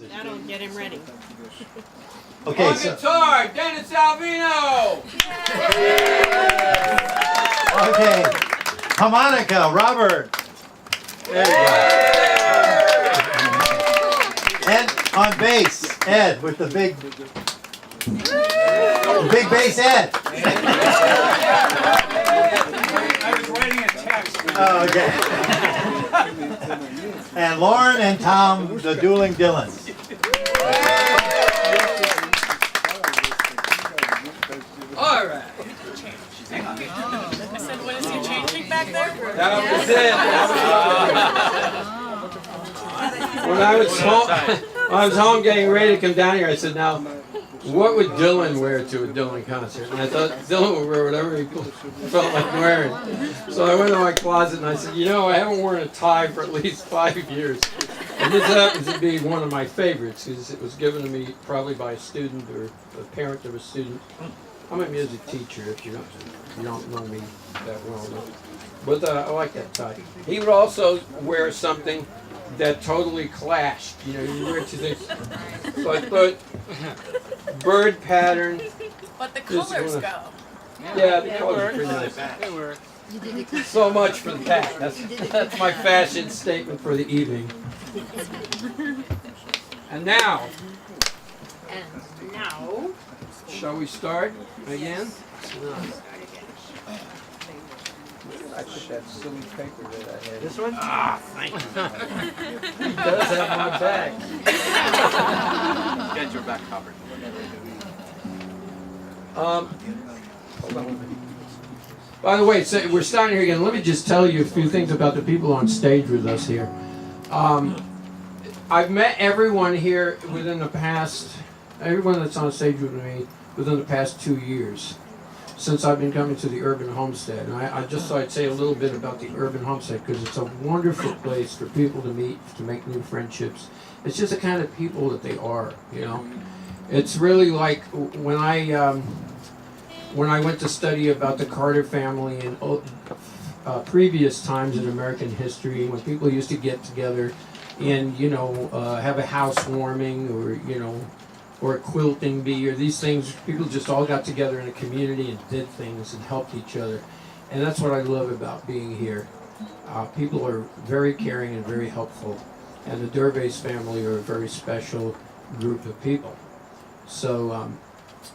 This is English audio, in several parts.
That'll get him ready. Okay, On so guitar, Dennis Alvino. okay, harmonica, Robert. There you go. And on bass, Ed with the big bass, Ed. I was writing a text. Oh, okay. And Lauren and Tom, the dueling Dylans. All right. I said, what is he changing back there? That was it. When I was home getting ready to come down here, I said, now, what would Dylan wear to a Dylan concert? And I thought Dylan would wear whatever he felt like wearing. So I went to my closet and I said, you know, I haven't worn a tie for at least 5 years. And this happens to be one of my favorites because it was given to me probably by a student or a parent of a student. I'm a music teacher if you don't know me that well. But I like that tie. He would also wear something that totally clashed. You know, you wear two things. So I put bird pattern. But the colors go. Yeah, the colors are pretty nice. They work. So much for the pack. That's my fashion statement for the evening. And now, shall we start again? I put that silly paper that I had. This one? Ah, thank you. He does have my bag. Get your back covered. Hold on. By the way, so we're starting here again. Let me just tell you a few things about the people on stage with us here. I've met everyone here within the past, everyone that's on stage with me within the past 2 years, since I've been coming to the Urban Homestead. And I just thought I'd say a little bit about the Urban Homestead because it's a wonderful place for people to meet, to make new friendships. It's just the kind of people that they are, you know. It's really like when I went to study about the Carter family and previous times in American history, when people used to get together and, you know, have a housewarming or, you know, or a quilting bee or these things, people just all got together in a community and did things and helped each other. And that's what I love about being here. People are very caring and very helpful. And the Dervaes family are a very special group of people. So,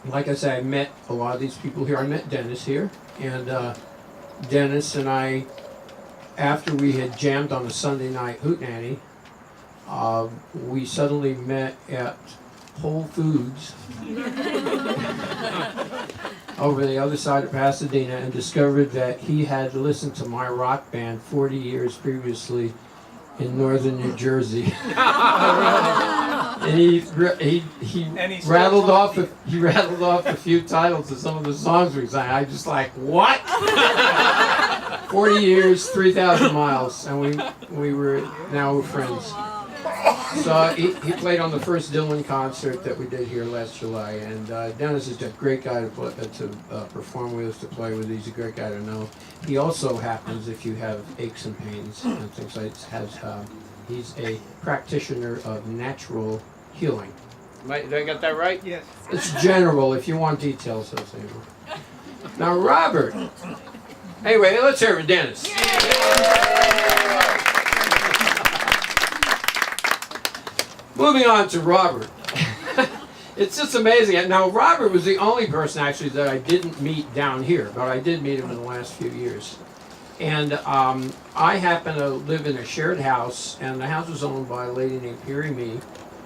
like I said, I met a lot of these people here. I met Dennis here, and Dennis and I, after we had jammed on a Sunday night hootenanny, we suddenly met at Whole Foods over the other side of Pasadena and discovered that he had listened to my rock band 40 years previously in northern New Jersey. And he rattled off a few titles of some of the songs we sang. I just like, what? 40 years, 3,000 miles, and we're friends. So he played on the first Dylan concert that we did here last July, and Dennis is a great guy to perform with us, to play with. He's a great guy to know. He also happens, if you have aches and pains and things like that, he's a practitioner of natural healing. Did I get that right? Yes. It's general. If you want details, I'll say more. Now, Robert. Anyway, let's hear it for Dennis. Moving on to Robert. It's just amazing. Now, Robert was the only person, actually, that I didn't meet down here, but I did meet him in the last few years. And I happen to live in a shared house, and the house was owned by a lady named Piri Me.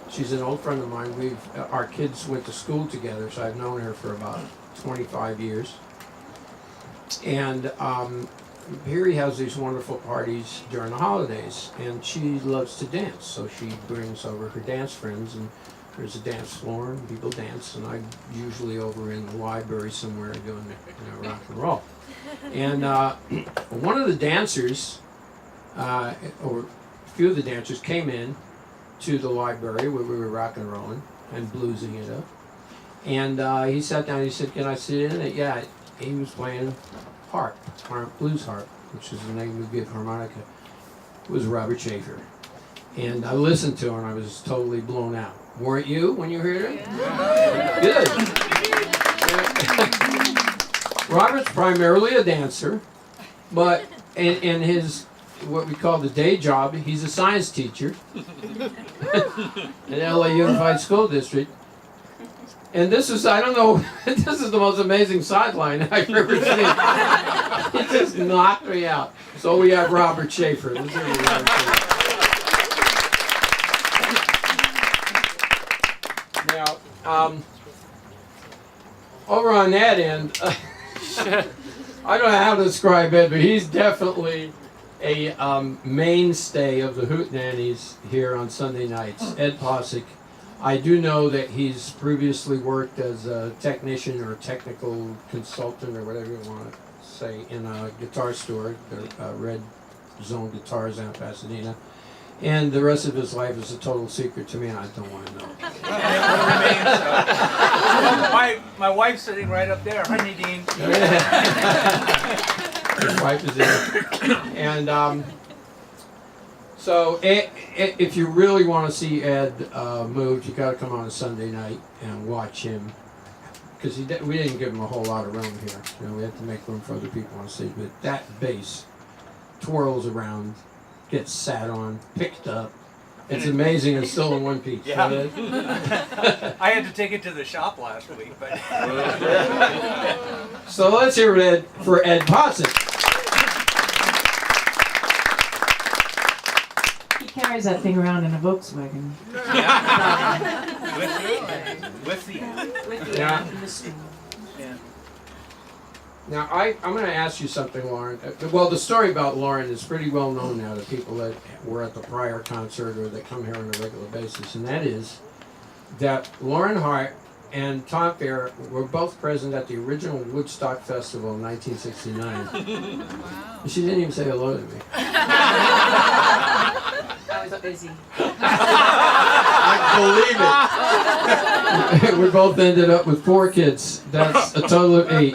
She's an old friend of mine. Our kids went to school together, so I've known her for about 25 years. And Piri has these wonderful parties during the holidays, and she loves to dance, so she brings over her dance friends, and there's a dance floor, and people dance, and I'm usually over in the library somewhere doing rock and roll. And one of the dancers, or a few of the dancers, came in to the library where we were rock and rolling and bluesing it up. And he sat down and he said, "Can I sit in it?" Yeah, he was playing blues harp, which is the name we give harmonica. It was Robert Schaefer. And I listened to her and I was totally blown out. Weren't you when you heard it? Good. Robert's primarily a dancer, but in his what we call the day job, he's a science teacher in LA Unified School District. And this is, I don't know, this is the most amazing sideline I've ever seen. It just knocked me out. So we have Robert Schaefer. This is Robert Schaefer. Now, over on that end, I don't know how to describe Ed, but he's definitely a mainstay of the Hootenannies here on Sunday nights. Ed Posick. I do know that he's previously worked as a technician or a technical consultant or whatever you want to say in a guitar store, the Red Zone Guitars out of Pasadena. And the rest of his life is a total secret to me, and I don't want to know. My wife's sitting right up there. Hi, Nadine. His wife is there. And so if you really want to see Ed moved, you got to come on a Sunday night and watch him. Because we didn't give him a whole lot of room here. You know, we had to make room for other people on stage. But that bass twirls around, gets sat on, picked up. It's amazing. It's still in one piece. Yeah. I had to take it to the shop last week, but. So let's hear it for Ed Posick. He carries that thing around in a Volkswagen. With the Yeah. In the store. yeah. Now, I'm going to ask you something, Lauren. Well, the story about Lauren is pretty well known now to people that were at the prior concert or that come here on a regular basis, and that is that Lauren Hart and Tom Fair were both present at the original Woodstock Festival in 1969. Wow. She didn't even say hello to me. I was busy. I believe it. We both ended up with 4 kids. That's a total of 8.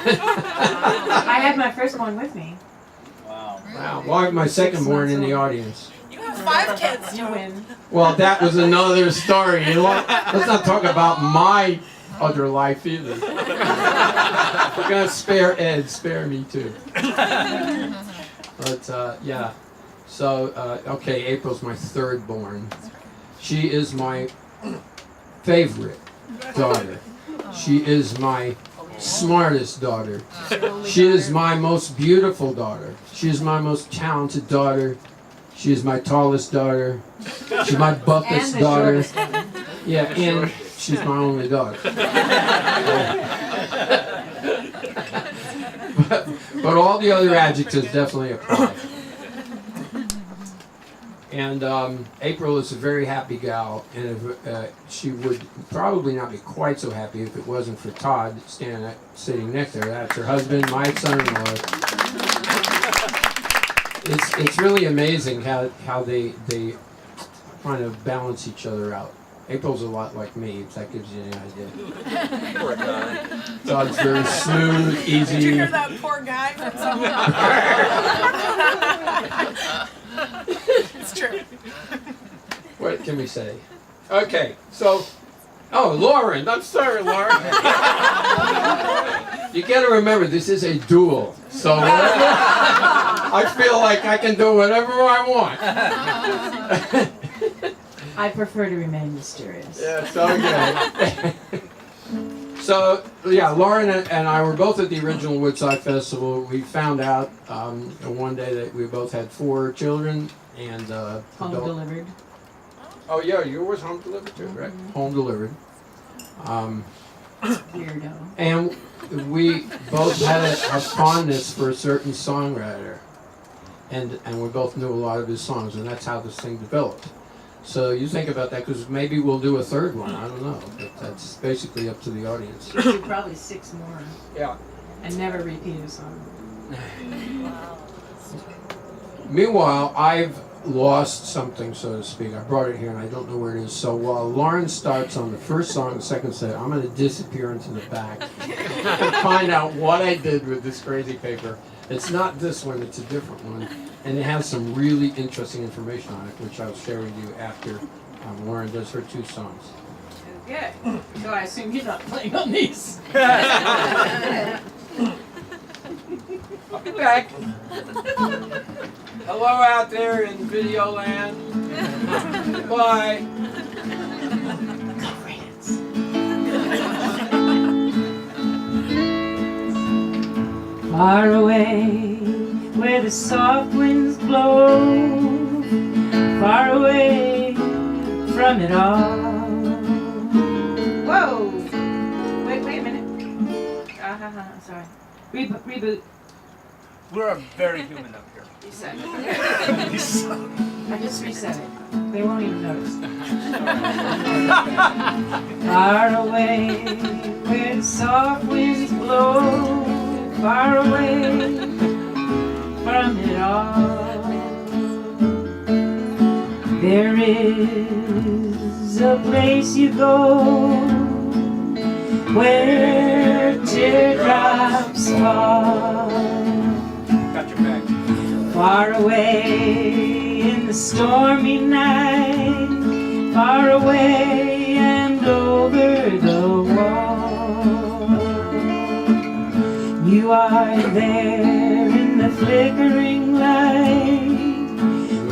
I had my first one with me. Wow. Wow. Well, my second born in the audience. You have 5 kids, You Joe. win. Well, that was another story. Let's not talk about my other life either. We're gonna spare Ed, spare me too. But yeah. So okay, April's my 3rd born. She is my favorite daughter. She is my smartest daughter. She is my most beautiful daughter. She is my most talented daughter. She is my tallest daughter. She's my buffest And the daughter. shortest one. Yeah, and she's my only daughter. but all the other adjectives definitely apply. And April is a very happy gal, and if, she would probably not be quite so happy if it wasn't for Todd sitting next to her. That's her husband, my son-in-law. It's really amazing how they kind of balance each other out. April's a lot like me, if that gives you any idea. Todd's very smooth, Did you easy. hear that poor guy from somewhere? It's true. What can we say? Okay, so, Lauren, I'm sorry, Lauren. You gotta remember, this is a duel, so I feel like I can do whatever I want. I prefer to remain mysterious. Yes, okay. So, yeah, Lauren and I were both at the original Woodstock Festival. We found out one day that we both had 4 children and Home adult- delivered. Oh yeah, yours was home delivered too, right? Home delivered. Weirdo. And we both had a fondness for a certain songwriter, and we both knew a lot of his songs, and that's how this thing developed. So you think about that, because maybe we'll do a 3rd one. I don't know, but that's basically up to the audience. Should do probably 6 more Yeah. and never repeat a song. Meanwhile, I've lost something, so to speak. I brought it here, and I don't know where it is. So while Lauren starts on the first song, the second set, I'm going to disappear into the back and find out what I did with this crazy paper. It's not this one, it's a different one. And it has some really interesting information on it, which I'll share with you after Lauren does her 2 songs. Okay. So I assume you're not playing on these. I'll be back. Hello out there in video land. Bye. Far away, where the soft winds blow, far away from it all. Whoa! Wait a minute. Sorry. Reboot. We're very human up here. Reset. I just reset it. They won't even notice. Far away, where the soft winds blow, far away from it all. There is a place you go where teardrops fall. Got your back. Far away in the stormy night, far away and over the wall. You are there in the flickering light,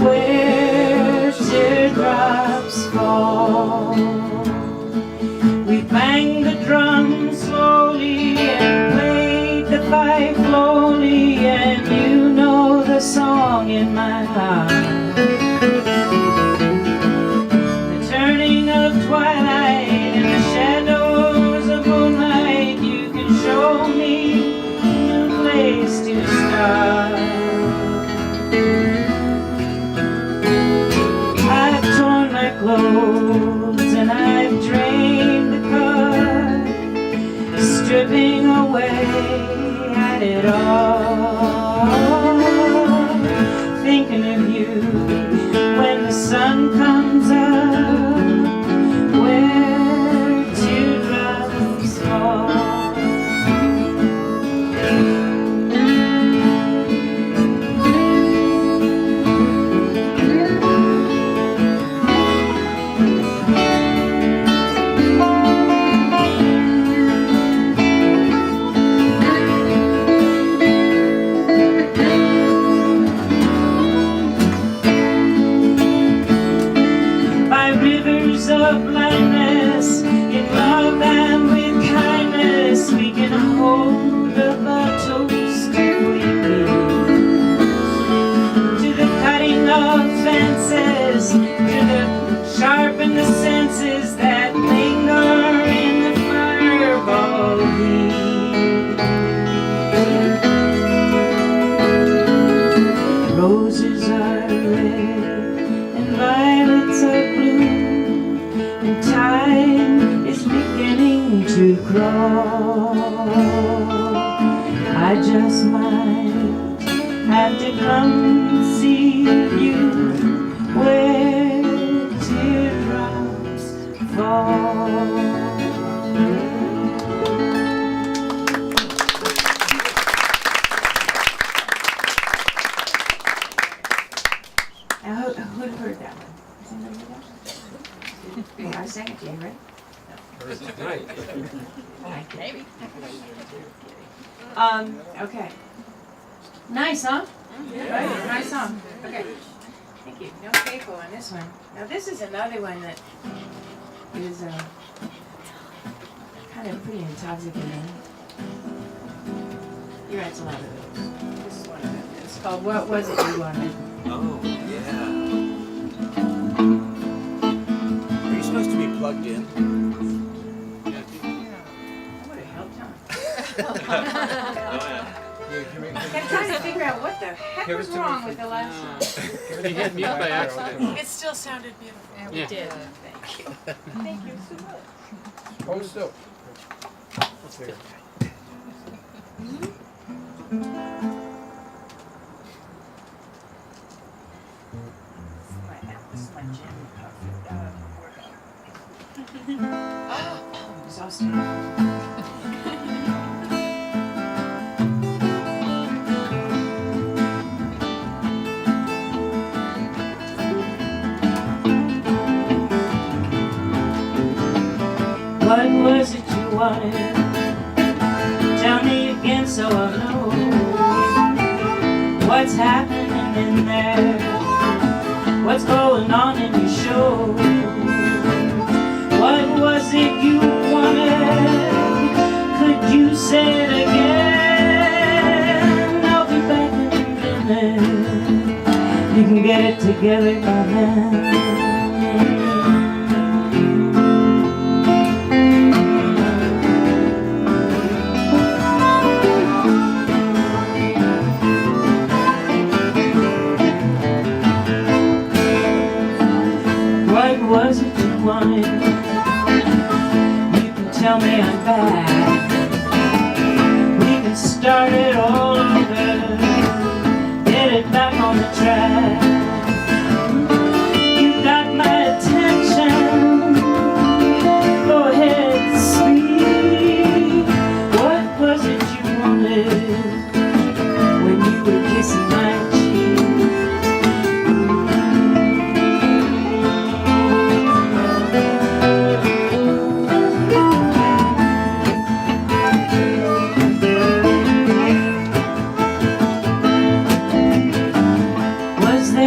where teardrops fall. We banged the drum slowly and played the fife slowly, and you know the song in my heart. The turning of twilight and the shadows of moonlight, you can show me a place to start. I've torn my clothes and I've drained the cup, stripping away at it all, thinking of you when the sun comes up, where teardrops fall. By rivers of blindness, in love and with kindness, we can hold up a toast if we please, to the cutting of fences, to the sharpen the senses that linger in the fireball heat. Roses are red and violets are blue, and time is beginning to crawl. I just might have to come and see you where teardrops fall. Now, who heard that one? Has anybody heard that? I sang it to you, right? Right. Maybe. Okay. Nice, huh? Right? Nice song. Okay. Thank you. No capo on this one. Now this is another one that is kind of pretty intoxicating. You write a lot of those. This is one of them. It's called What Was It You Wanted? Oh, yeah. Are you supposed to be plugged in? That would have helped, huh? Oh, yeah. I'm trying to figure out what the heck was wrong with the last song. You hit mute by accident. It still sounded beautiful. Yeah. Thank you. Thank you so much. Hold still. This is my gym workout. I'm exhausted. What was it you wanted? Tell me again so I know what's happening in there. What's going on in your show? What was it you wanted? Could you say it again? I'll be back in a minute. You can get it together by then. What was it you wanted? You can tell me I'm back. We can start it all over. Get it back on the track. You got my attention. Go ahead, speak. What was it you wanted when you were kissing my cheek?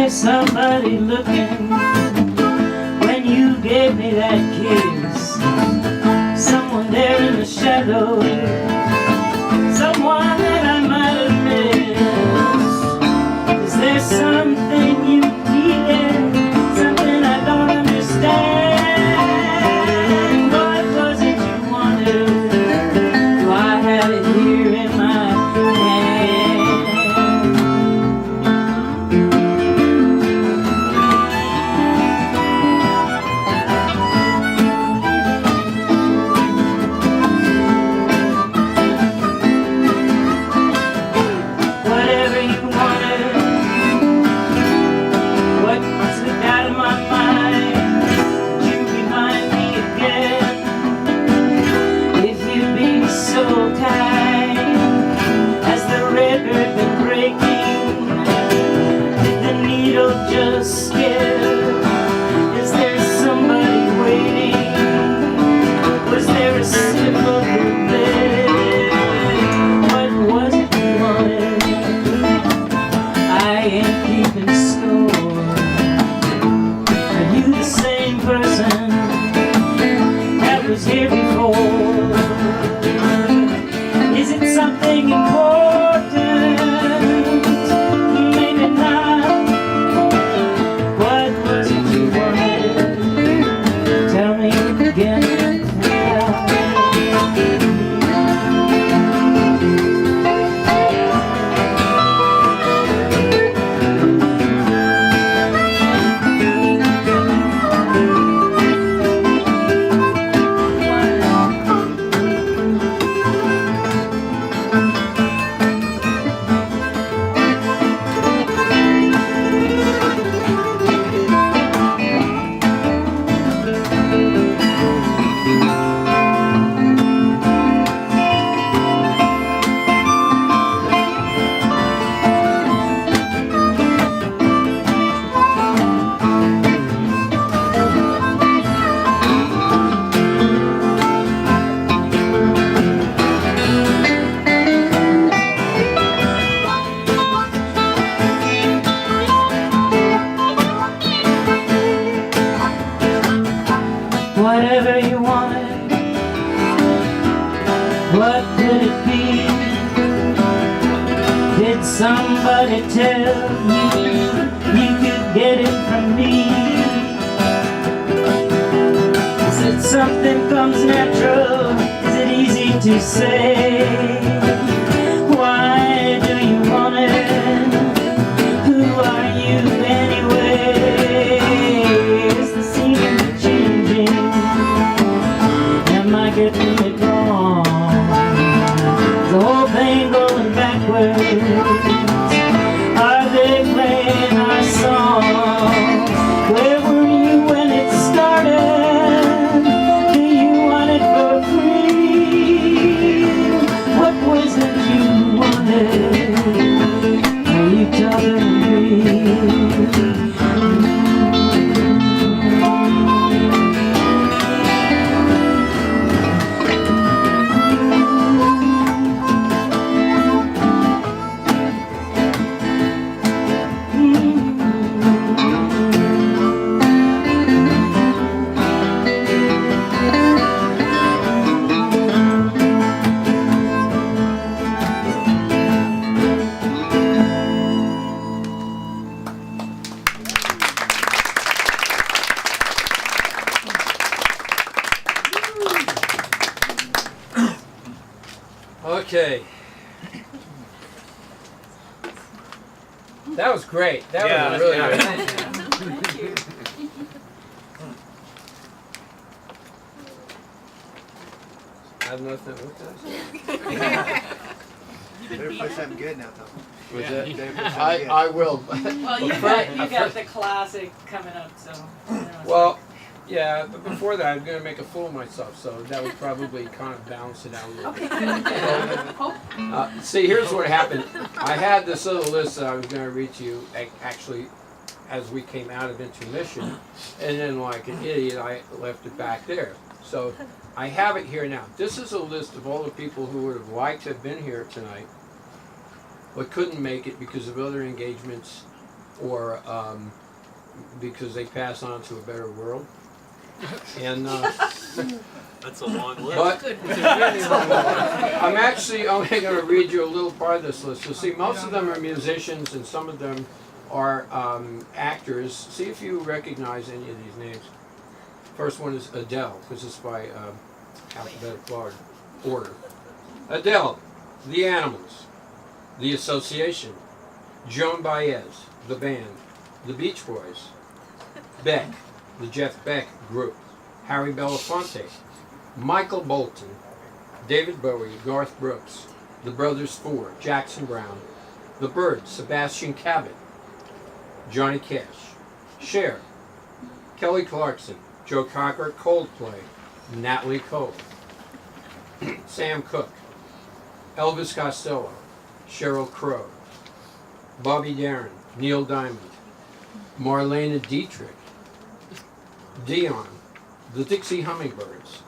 Somebody looking when you gave me that kiss. Someone there in the shadow, someone that I might have missed. Is there something you needed, something I don't understand? What was it you wanted? Do I have it here in my hand? Just scared. Is there somebody waiting? Was there a sip of the bed? What was it you wanted? I ain't keeping score. Are you the same person that was here before? Is it something important? Maybe not. Whatever you wanted, what could it be? Did somebody tell you you could get it from me? Is it something comes natural? Is it easy to say? Why do you want it? Who are you anyway? Is the scene changing? Am I getting it wrong? The whole thing going backwards. Are they playing our song? Where were you when it started? Do you want it for free? What Okay. That was great. That Yeah, was really yeah. good. Thank you. I have nothing. What did I say? Better play something good now, though. Was Yeah. that- Better play something good. I will. Well, you Well, got the classic coming up, so. you know, it's Well, yeah, but before that, I'm going to make a fool of myself, so that would probably kind of balance it out a little bit. See, here's what happened. I had this little list that I was going to read to you, actually, as we came out of intermission, and then, like an idiot, I left it back there. So I have it here now. This is a list of all the people who would have liked to have been here tonight, but couldn't make it because of other engagements or because they pass on to a better world. And That's a long list. but I'm actually only going to read you a little part of this list. So see, most of them are musicians and some of them are actors. See if you recognize any of these names. First one is Adele, because it's by alphabetical order. Adele, The Animals, The Association, Joan Baez, The Band, The Beach Boys, Beck, The Jeff Beck Group, Harry Belafonte, Michael Bolton, David Bowie, Garth Brooks, The Brothers Four, Jackson Browne, The Byrds, Sebastian Cabot, Johnny Cash, Cher, Kelly Clarkson, Joe Cocker, Coldplay, Natalie Cole, Sam Cooke, Elvis Costello, Sheryl Crow, Bobby Darin, Neil Diamond, Marlene Dietrich, Dion, the Dixie Hummingbirds,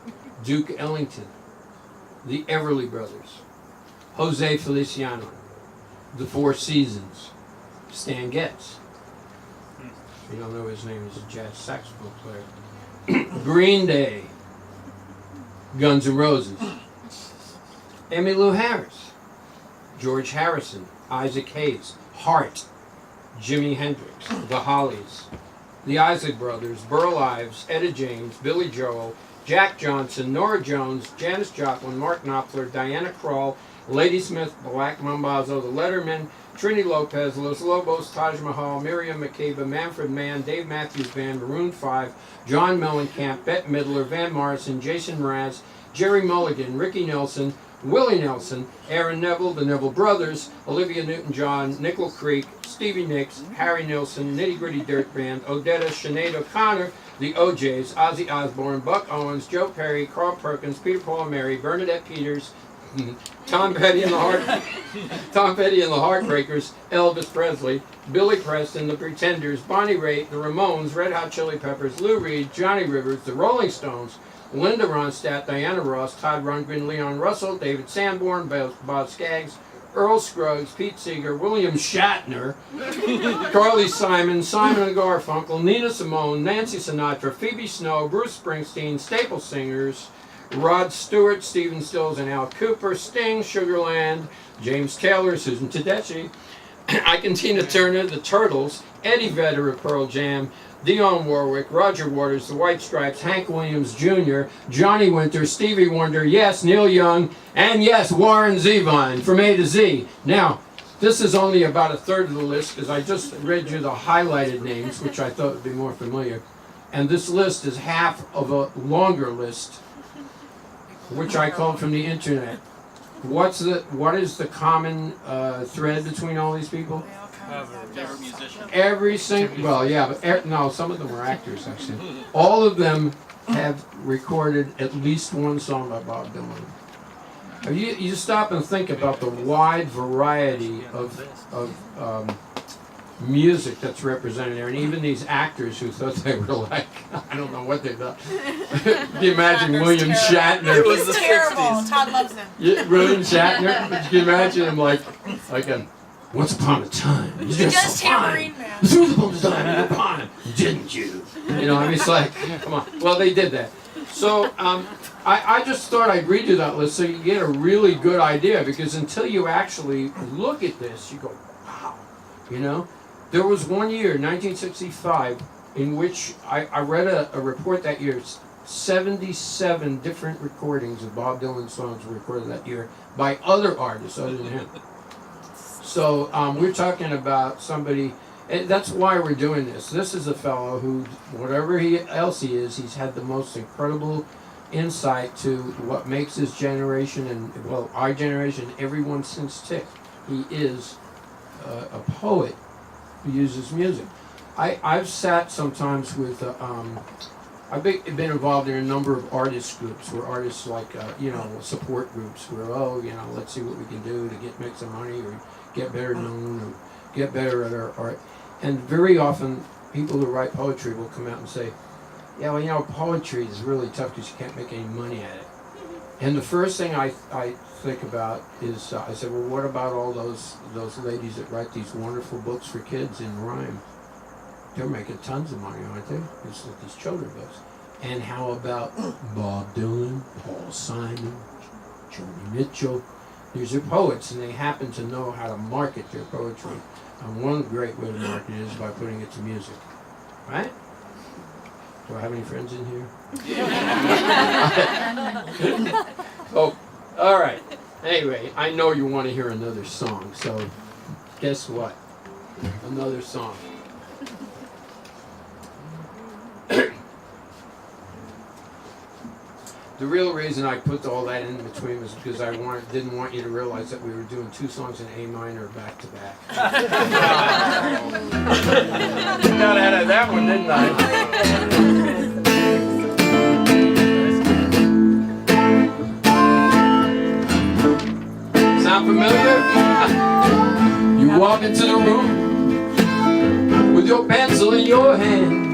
Duke Ellington, the Everly Brothers, Jose Feliciano, the Four Seasons, Stan Getz. If you don't know his name, he's a jazz saxophone player. Green Day, Guns N' Roses, Emmylou Harris, George Harrison, Isaac Hayes, Heart, Jimi Hendrix, The Hollies, the Isaac Brothers, Burl Ives, Etta James, Billy Joel, Jack Johnson, Norah Jones, Janis Joplin, Mark Knopfler, Diana Krall, Ladysmith, Black Mambazo, The Lettermen, Trini Lopez, Los Lobos, Taj Mahal, Miriam Makeba, Manfred Mann, Dave Matthews Band, Maroon 5, John Mellencamp, Bette Midler, Van Morrison, Jason Mraz, Jerry Mulligan, Ricky Nelson, Willie Nelson, Aaron Neville, the Neville Brothers, Olivia Newton-John, Nickel Creek, Stevie Nicks, Harry Nilsson, Nitty Gritty Dirt Band, Odetta, Sinead O'Connor, the OJs, Ozzy Osbourne, Buck Owens, Joe Perry, Carl Perkins, Peter Paul and Mary, Bernadette Peters, Tom Petty and the Heartbreakers, Elvis Presley, Billy Preston, The Pretenders, Bonnie Raitt, the Ramones, Red Hot Chili Peppers, Lou Reed, Johnny Rivers, the Rolling Stones, Linda Ronstadt, Diana Ross, Todd Rundgren, Leon Russell, David Sanborn, Bob Skaggs, Earl Scruggs, Pete Seeger, William Shatner, Carly Simon, Simon and Garfunkel, Nina Simone, Nancy Sinatra, Phoebe Snow, Bruce Springsteen, Staple Singers, Rod Stewart, Stephen Stills and Al Cooper, Sting, Sugarland, James Taylor, Susan Tedeschi, Ike and Tina Turner, The Turtles, Eddie Vedder of Pearl Jam, Dionne Warwick, Roger Waters, The White Stripes, Hank Williams Jr., Johnny Winter, Stevie Wonder, yes, Neil Young, and yes, Warren Zevon from A to Z. Now, this is only about a third of the list because I just read you the highlighted names, which I thought would be more familiar. And this list is half of a longer list, which I called from the internet. What is the common thread between all these people? Favorite musician? Every single, well, yeah, but no, some of them are actors actually. All of them have recorded at least one song by Bob Dylan. You stop and think about the wide variety of music that's represented there, and even these actors who thought they were like, I don't know what they thought. Can you imagine William Shatner? It was He's the terrible. 60s. Todd loves him. Yeah, William Shatner? Can you imagine him like a once upon a time? You He does Tambourine Man. threw the bumps down in your pond, didn't you? You know, I mean, it's like, come on. Well, they did that. So I just thought I'd read you that list so you get a really good idea, because until you actually look at this, you go, wow. You know, there was one year, 1965, in which I read a report that year 77 different recordings of Bob Dylan songs were recorded that year by other artists other than him. So we're talking about somebody, and that's why we're doing this. This is a fellow who, whatever else he is, he's had the most incredible insight to what makes his generation and, well, our generation, everyone since tick. He is a poet who uses music. I've sat sometimes with, I've been involved in a number of artist groups where artists like, support groups where, let's see what we can do to make some money or get better known or get better at our art. And very often people who write poetry will come out and say, yeah, well, poetry is really tough because you can't make any money at it. And the first thing I think about is, I said, well, what about all those ladies that write these wonderful books for kids in rhyme? They're making tons of money, aren't they? It's like these children's books. And how about Bob Dylan, Paul Simon, Joni Mitchell? These are poets, and they happen to know how to market their poetry. And one great way to market it is by putting it to music, right? Do I have any friends in here? Oh, all right. Anyway, I know you want to hear another song, so guess what? Another song. The real reason I put all that in between was because I didn't want you to realize that we were doing two songs in A minor back to back. Got out of that one, didn't I? Sound familiar? You walk into the room with your pencil in your hand.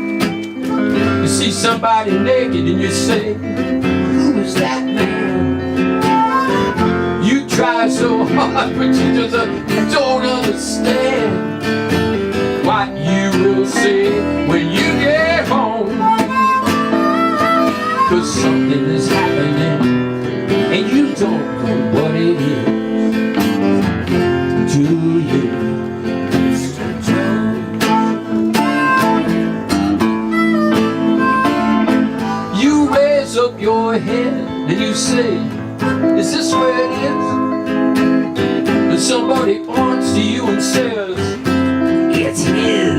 You see somebody naked and you say, who is that man? You try so hard but you just don't understand what you will say when you get home. 'Cause something is happening and you don't know what it is. Do you, Mr. Jones? You raise up your head and you say, is this where it is? And somebody points to you and says, it's his.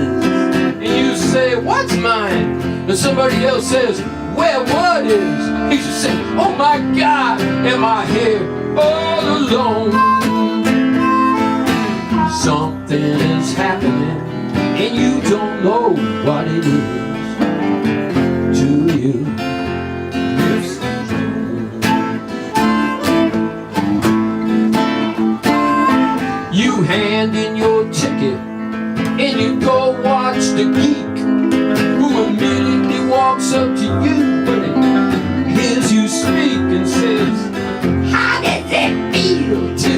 And you say, what's mine? And somebody else says, well, what is? You should say, oh my God, am I here all alone? Something is happening and you don't know what it is. Do you, Mr. Jones? You hand in your ticket and you go watch the geek who immediately walks up to you when he hears you speak and says, how does it feel to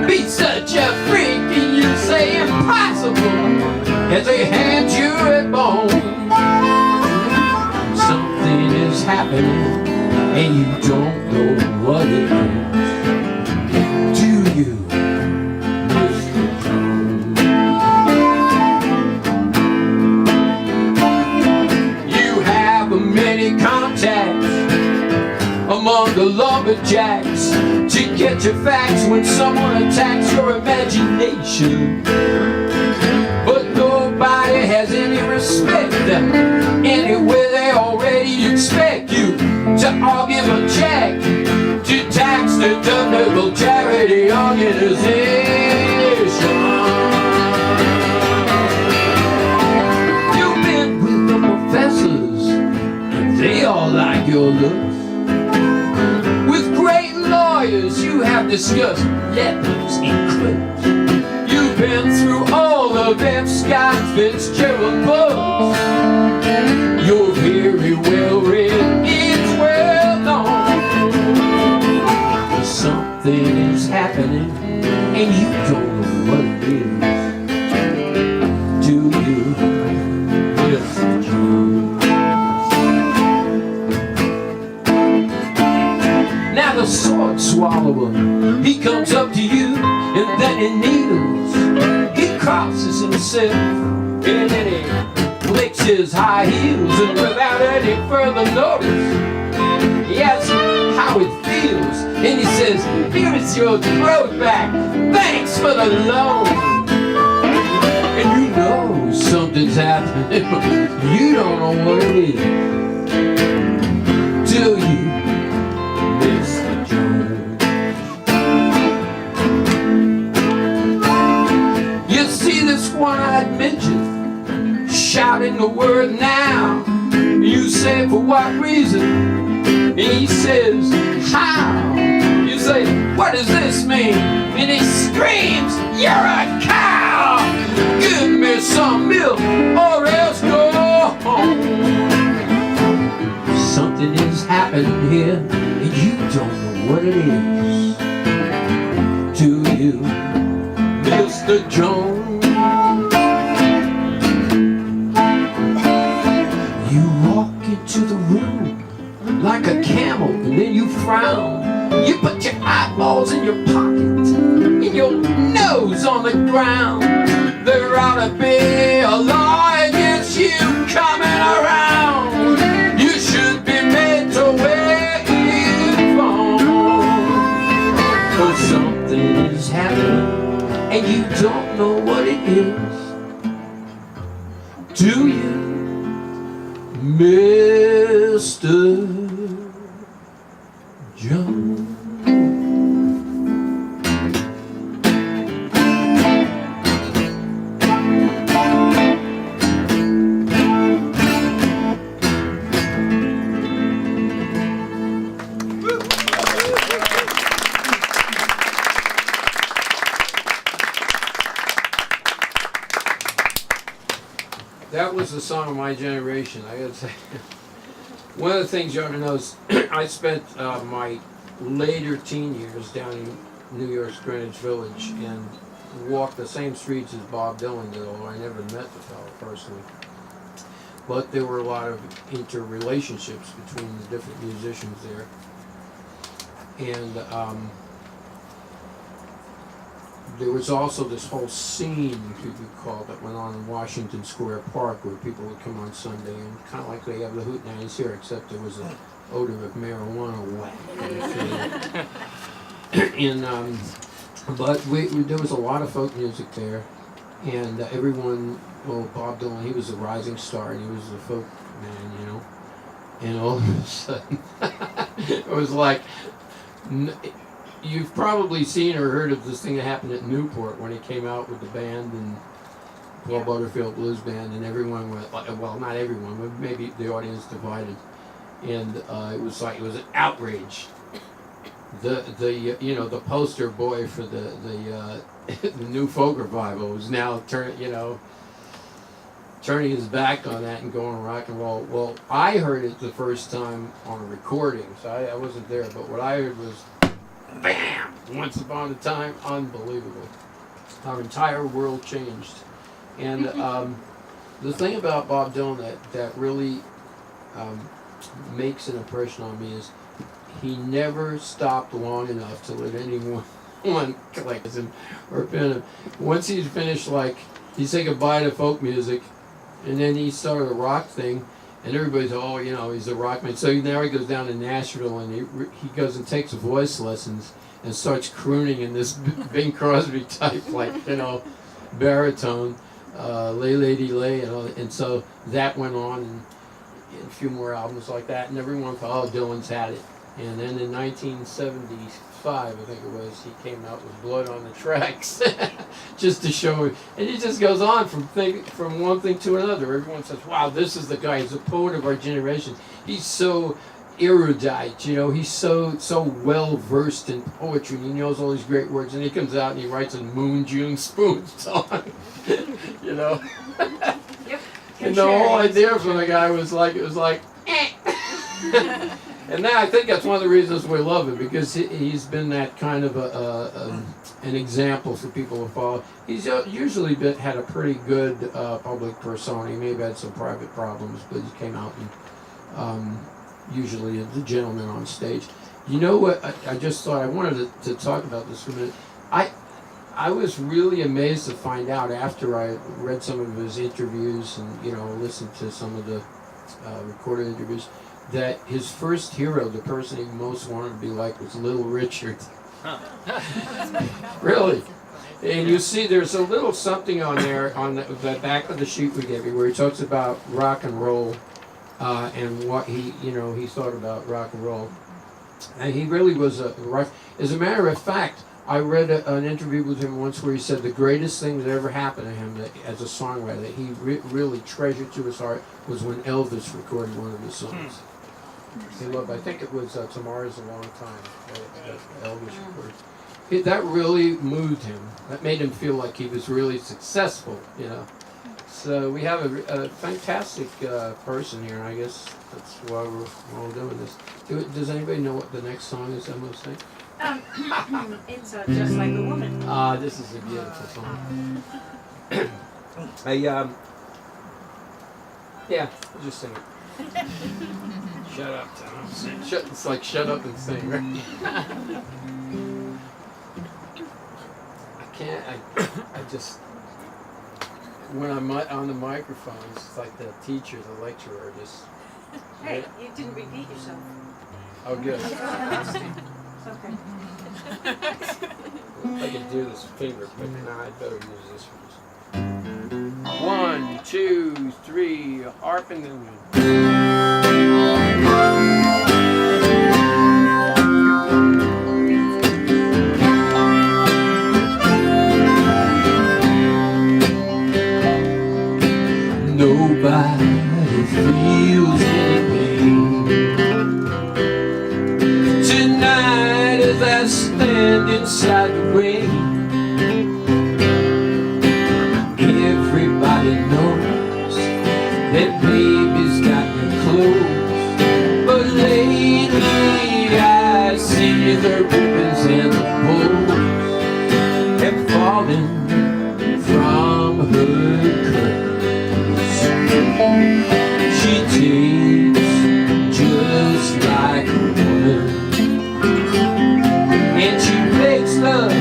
be such a freak? And you say impossible as they hand you a bone. Something is happening and you don't know what it is. Do you, Mr. Jones? You have many contacts among the lumberjacks to get your facts when someone attacks your imagination. But nobody has any respect anywhere they already expect you to all give a check to tax-deductible charity organization. You've been with the professors and they all like your looks. You have discussed lepers and crooks. You've been through all of F. Scott Fitzgerald books. You're very well read, it's well known. But something is happening and you don't know what it is. Do you, Mr. Jones? Now the sword swallower, he comes up to you and then he needles. He crosses himself and then he licks his high heels, and without any any further notice. He asks how it feels, and he says, "Here is your throwback. Thanks for the loan." And you know something's happening, but you don't know what it is. Do you, Mr. Jones? You see this one-eyed midget shouting the word now. You say, for what reason? And he says, how? You say, what does this mean? And he screams, you're a cow! Give me some milk or else go home. Something is happening here and you don't know what it is. Do you, Mr. Jones? You walk into the room like a camel and then you frown. You put your eyeballs in your pocket and your nose on the ground. There ought to be a law against you coming around. You should be made to wear uniform. Oh, something is happening and you don't know what it is. Do you, Mr. Jones? That was the song of my generation, I gotta say. One of the things you ought to know is I spent my later teen years down in New York's Greenwich Village and walked the same streets as Bob Dylan did, although I never met the fellow personally. But there were a lot of interrelationships between the different musicians there. And there was also this whole scene, if you could call it, that went on in Washington Square Park where people would come on Sunday and kind of like they have the Hootenannies here, except there was an odor of marijuana whack. And but there was a lot of folk music there, and everyone, well, Bob Dylan, he was a rising star and he was a folk man, you know. And all of a sudden, it was like. You've probably seen or heard of this thing that happened at Newport when he came out with the band and Paul Butterfield Blues Band, and everyone went, well, not everyone, but maybe the audience divided, and it was like it was an outrage. The the poster boy for the new folk revival was now turning his back on that and going rock and roll. Well, I heard it the first time on a recording, so I wasn't there, but what I heard was bam! Once upon a time, unbelievable. Our entire world changed. And the thing about Bob Dylan that really makes an impression on me is he never stopped long enough to let anyone collect him or pin him. Once he'd finished, like, he'd say goodbye to folk music, and then he started a rock thing, and everybody's, oh, he's a rock man. So now he goes down to Nashville and he goes and takes voice lessons and starts crooning in this Bing Crosby type, like, baritone, Lay Lady Lay, and so that went on, and a few more albums like that, and everyone thought, oh, Dylan's had it. And then in 1975, I think it was, he came out with Blood on the Tracks, just to show him. And he just goes on from one thing to another. Everyone says, wow, this is the guy. He's a poet of our generation. He's so erudite, he's so well versed in poetry, and he knows all these great words. And he comes out and he writes a Moon June Spoon song, Yep. And the whole idea from the guy was like, it was like, eh. And now I think that's one of the reasons we love him, because he's been that kind of an example for people to follow. He's usually had a pretty good public persona. He may have had some private problems, but he came out and usually the gentleman on stage. You know what? I just thought I wanted to talk about this for a minute. I was really amazed to find out after I read some of his interviews and listened to some of the recorded interviews, that his first hero, the person he most wanted to be like, was Little Richard. Really. And you see there's a little something on there, on the back of the sheet we gave you, where he talks about rock and roll and what he thought about rock and roll. And he really was a rock. As a matter of fact, I read an interview with him once where he said the greatest thing that ever happened to him as a songwriter that he really treasured to his heart was when Elvis recorded one of his songs. He loved, I think it was Tomorrow's a Long Time that Elvis recorded. That really moved him. That made him feel like he was really successful, you know. So we have a fantastic person here, and I guess that's why we're all doing this. Does anybody know what the next song is, I'm going to say? It's Just Like a Woman. This is a beautiful song. Yeah, I'll just sing it. Shut up, Tom. It's like shut up and sing, right? I just, when I'm on the microphones, it's like the teacher, the lecturer, just. Hey, you didn't repeat yourself. Oh, good. It's okay. I could do this finger, but nah, I'd better use this one. 1, 2, 3, harp and then. Nobody feels any pain tonight as I stand inside the rain. Everybody knows that baby's got me close, but lately I see the ribbons and the bows have fallen from her curtains. She takes just like a woman, and she makes love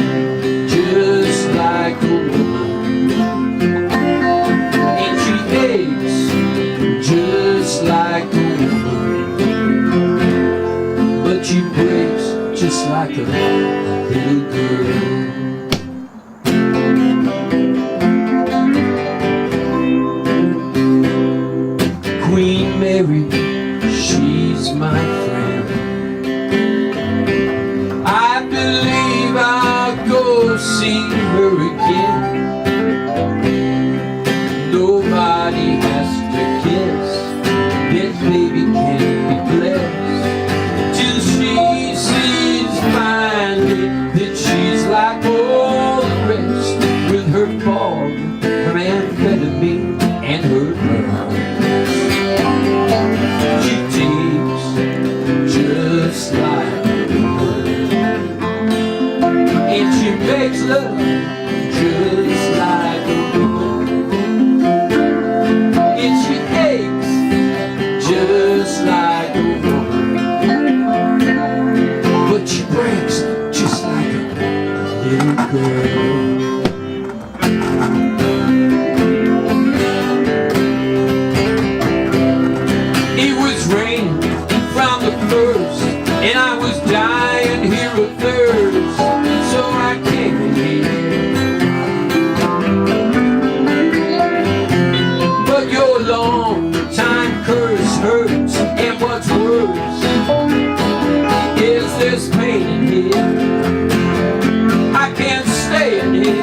just like a woman, and she aches just like a woman, but she breaks just like a little girl. Queen Mary, she's my friend. I believe I'll go see her again. Nobody has to kiss, that baby can't be blessed, till she sees finally that she's like all the rest, with her fog, her amphetamine, and her drugs. She takes just like a woman, and she makes love just like a woman, and she aches just like a woman, but she breaks just like a little girl. And I was dying here of thirst, so I came in here. But your long time curse hurts, and what's worse is this pain in here. I can't stay in here.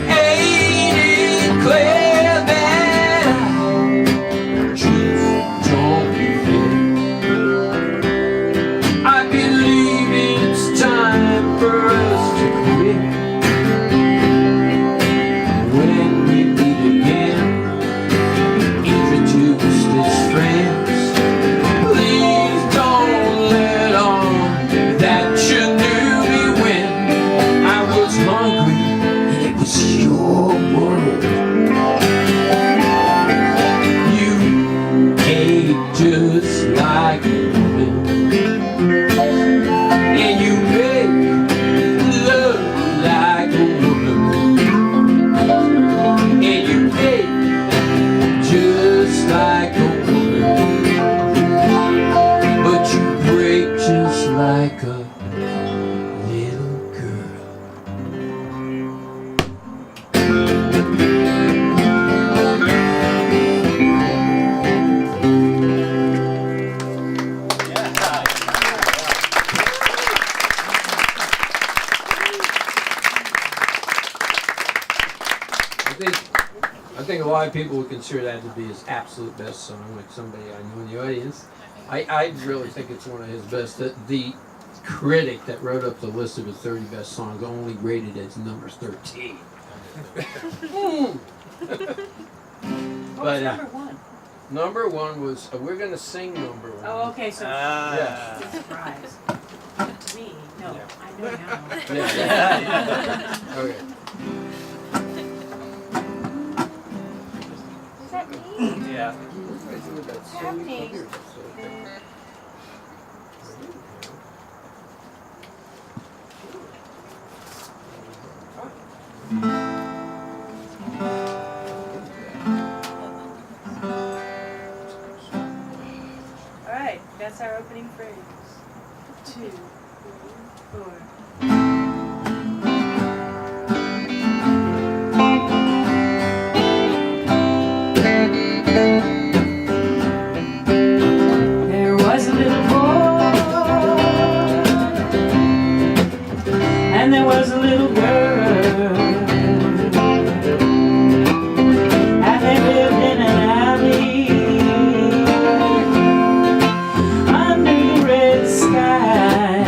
Ain't it clear that I just don't fit? I believe it's time for us to quit. When we meet again, introduced as friends, why people would consider that to be his absolute best song, like somebody I know in the audience. I really think it's one of his best. The critic that wrote up the list of his 30 best songs only rated it as number 13. But number one? number one was, we're going to sing number one. Oh, okay, so Yeah. surprise. To me, no, I know now. Yeah. Okay. Is that me? Yeah. happening? All right, that's our opening phrase. 2, 3, 4. There was a little boy, and there was a little girl, and they lived in an alley under the red sky.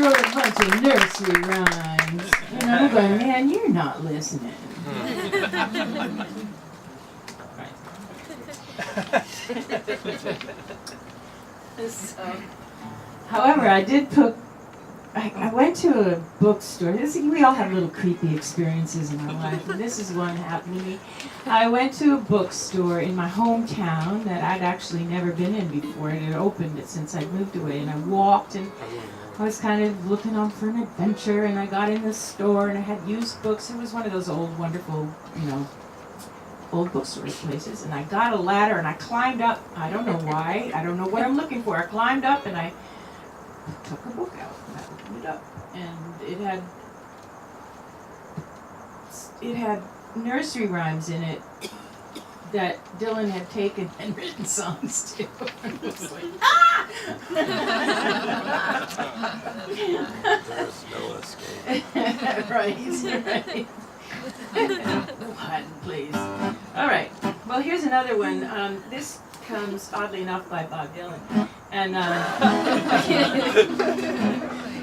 wrote a bunch of nursery rhymes. And I'm going, man, you're not listening. So, however, I went to a bookstore. We all have little creepy experiences in our life, and this is one happened to me. I went to a bookstore in my hometown that I'd actually never been in before. It had opened it since I'd moved away, and I walked, and I was kind of looking on for an adventure, and I got in the store, and I had used books. It was one of those old, wonderful, old bookstore places, and I got a ladder, and I climbed up. I don't know why. I don't know what I'm looking for. I climbed up, and I took a book out, and I opened it up, and it had nursery rhymes in it that Dylan had taken and written songs to. It was like, ah! There's no escape. right. No hiding place. All right. Well, here's another one. This comes, oddly enough, by Bob Dylan. And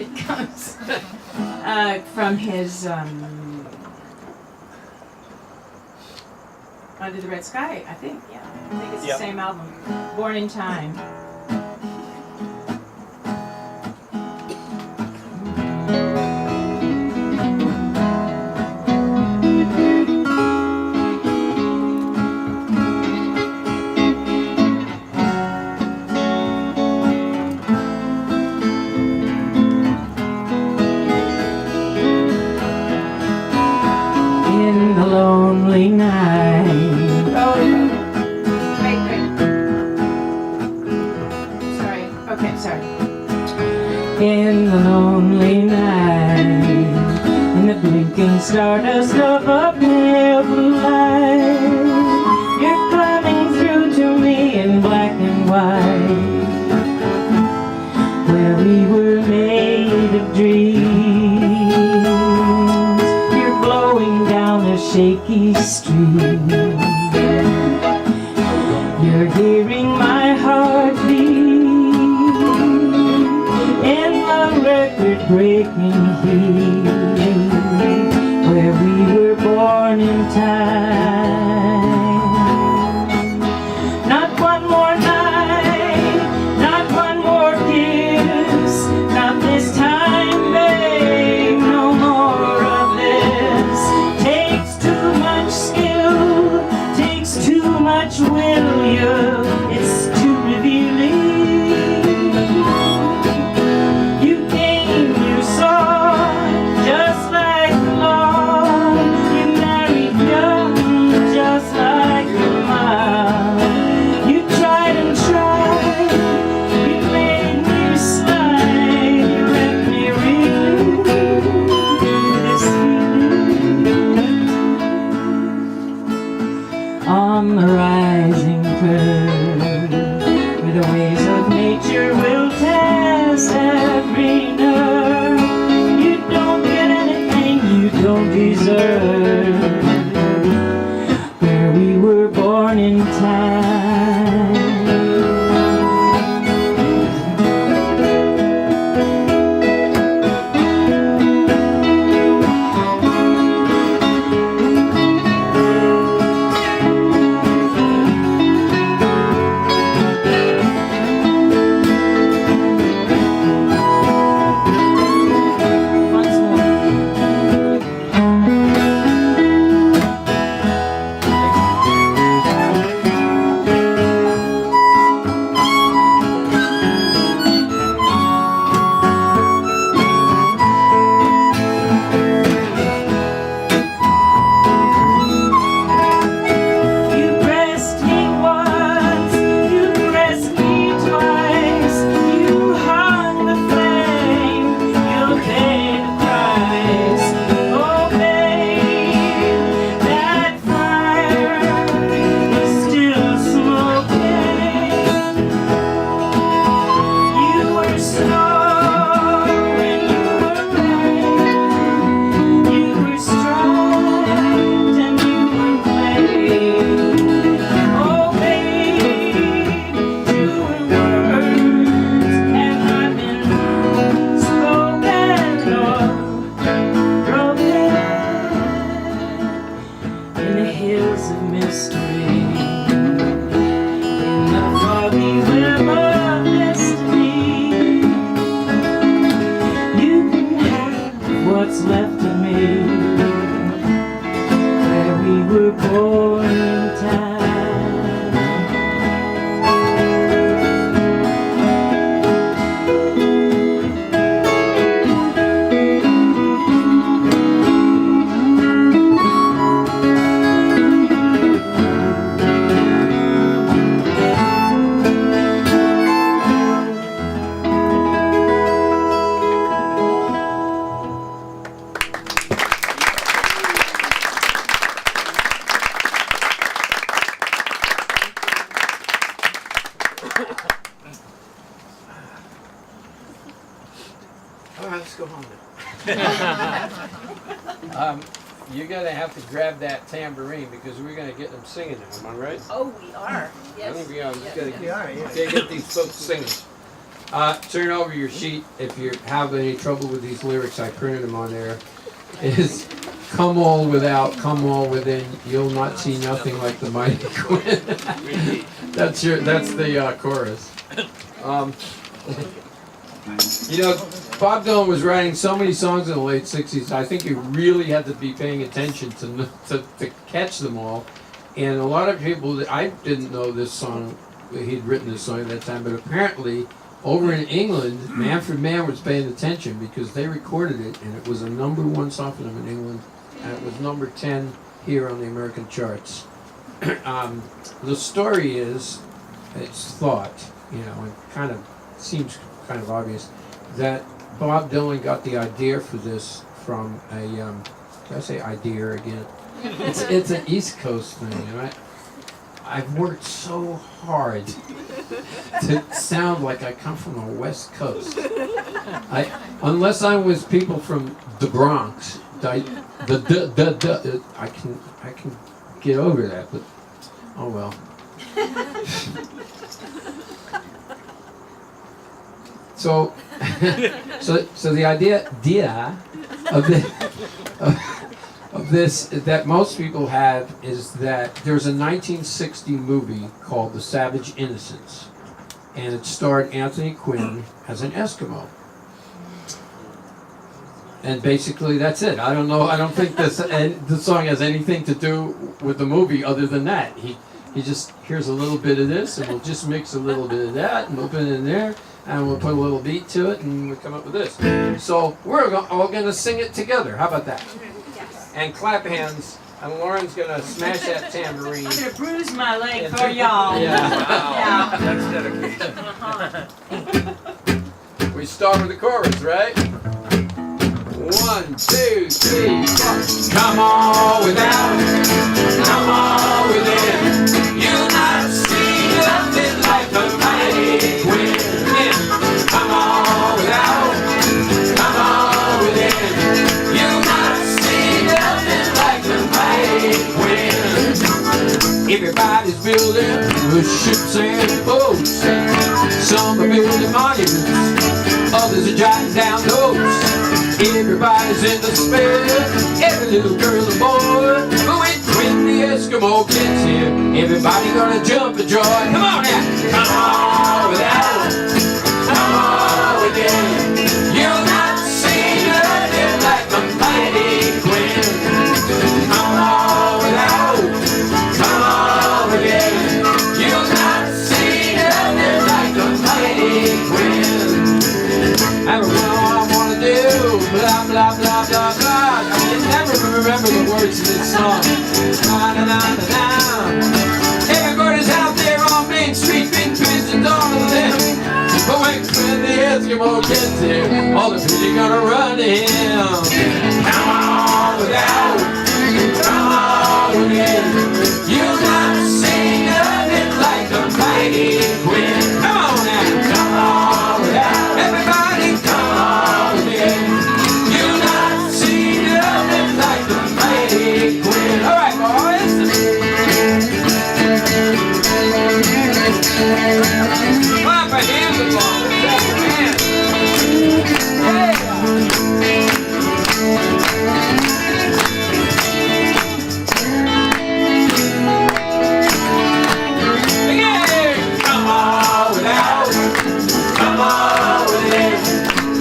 it comes from his Under the Red Sky, I think. Yeah, I think it's the same album. Born in Time. In the lonely night. Oh, wait. Sorry. Okay, sorry. In the lonely night, in the blinking stardust of a pale blue light, you're coming through to me in black and white, where we were made of dreams. You're blowing down a shaky street. You're hearing my heartbeat in the record-breaking heat, where we were born in time. Not one more night, not one more kiss, not this time, babe, no more of this. Takes too much skill, takes too much will, it's too revealing. You came, you saw, just like the law, you married young. All right, let's go home now. You're gonna have to grab that tambourine because we're gonna get them singing now. Am I right? Oh, we are. I Yes. think we are. Just gotta We are, yeah. get these folks singing. Turn over your sheet if you have any trouble with these lyrics. I printed them on there. Is come all without, come all within. You'll not see nothing like the mighty Quinn. That's the chorus. You know, Bob Dylan was writing so many songs in the late '60s. I think you really had to be paying attention to catch them all. And a lot of people, I didn't know this song. He'd written this song at that time, but apparently, over in England, Manfred Mann was paying attention because they recorded it, and it was a #1 song for them in England, and it was #10 here on the American charts. The story is, it's thought, you know, it kind of seems kind of obvious, that Bob Dylan got the idea for this from a, did I say idea again? It's an East Coast thing, and I've worked so hard to sound like I come from the West Coast. Unless I'm with people from the Bronx, I can get over that, but oh well. So the idea of this that most people have is that there's a 1960 movie called The Savage Innocents, and it starred Anthony Quinn as an Eskimo. And basically that's it. I don't think the song has anything to do with the movie other than that. He just here's a little bit of this, and we'll just mix a little bit of that, and we'll put it in there, and we'll put a little beat to it, and we'll come up with this. So we're all going to sing it together. How about that? Yes. And clap hands, and Lauren's going to smash that tambourine. I'm gonna bruise my leg for y'all. Yeah. Wow. That's dedication. We start with the chorus, right? 1, 2, 3, 4. Come on without, come on within. You'll not see nothing like the mighty wind. Come on without, come on within. You'll not see nothing like the mighty wind. Everybody's building ships and boats. Some are building monuments, others are jotting down notes. Everybody's in the spirit, every little girl and boy. But when the Eskimo gets here, everybody gonna jump for joy. Come on now! Come on without, come on within. You'll not see nothing like the mighty Quinn. Come on without, come on within. You'll not see nothing like the mighty Quinn. I don't know what I wanna do. Blah, blah, blah, blah, blah. I can never remember the words of this song. Na, na, na, na, na. Everybody's out there on Main Street, big business on the limb. But when the Eskimo gets here, all the people gonna run to him. Come on without, come on within. You'll not see nothing like the mighty Quinn. Come on now, come on without. Everybody come on within. You'll not see nothing like the mighty Quinn. All right, boys. Clap a hand along. Clap your hands. Again. Come on without, come on within.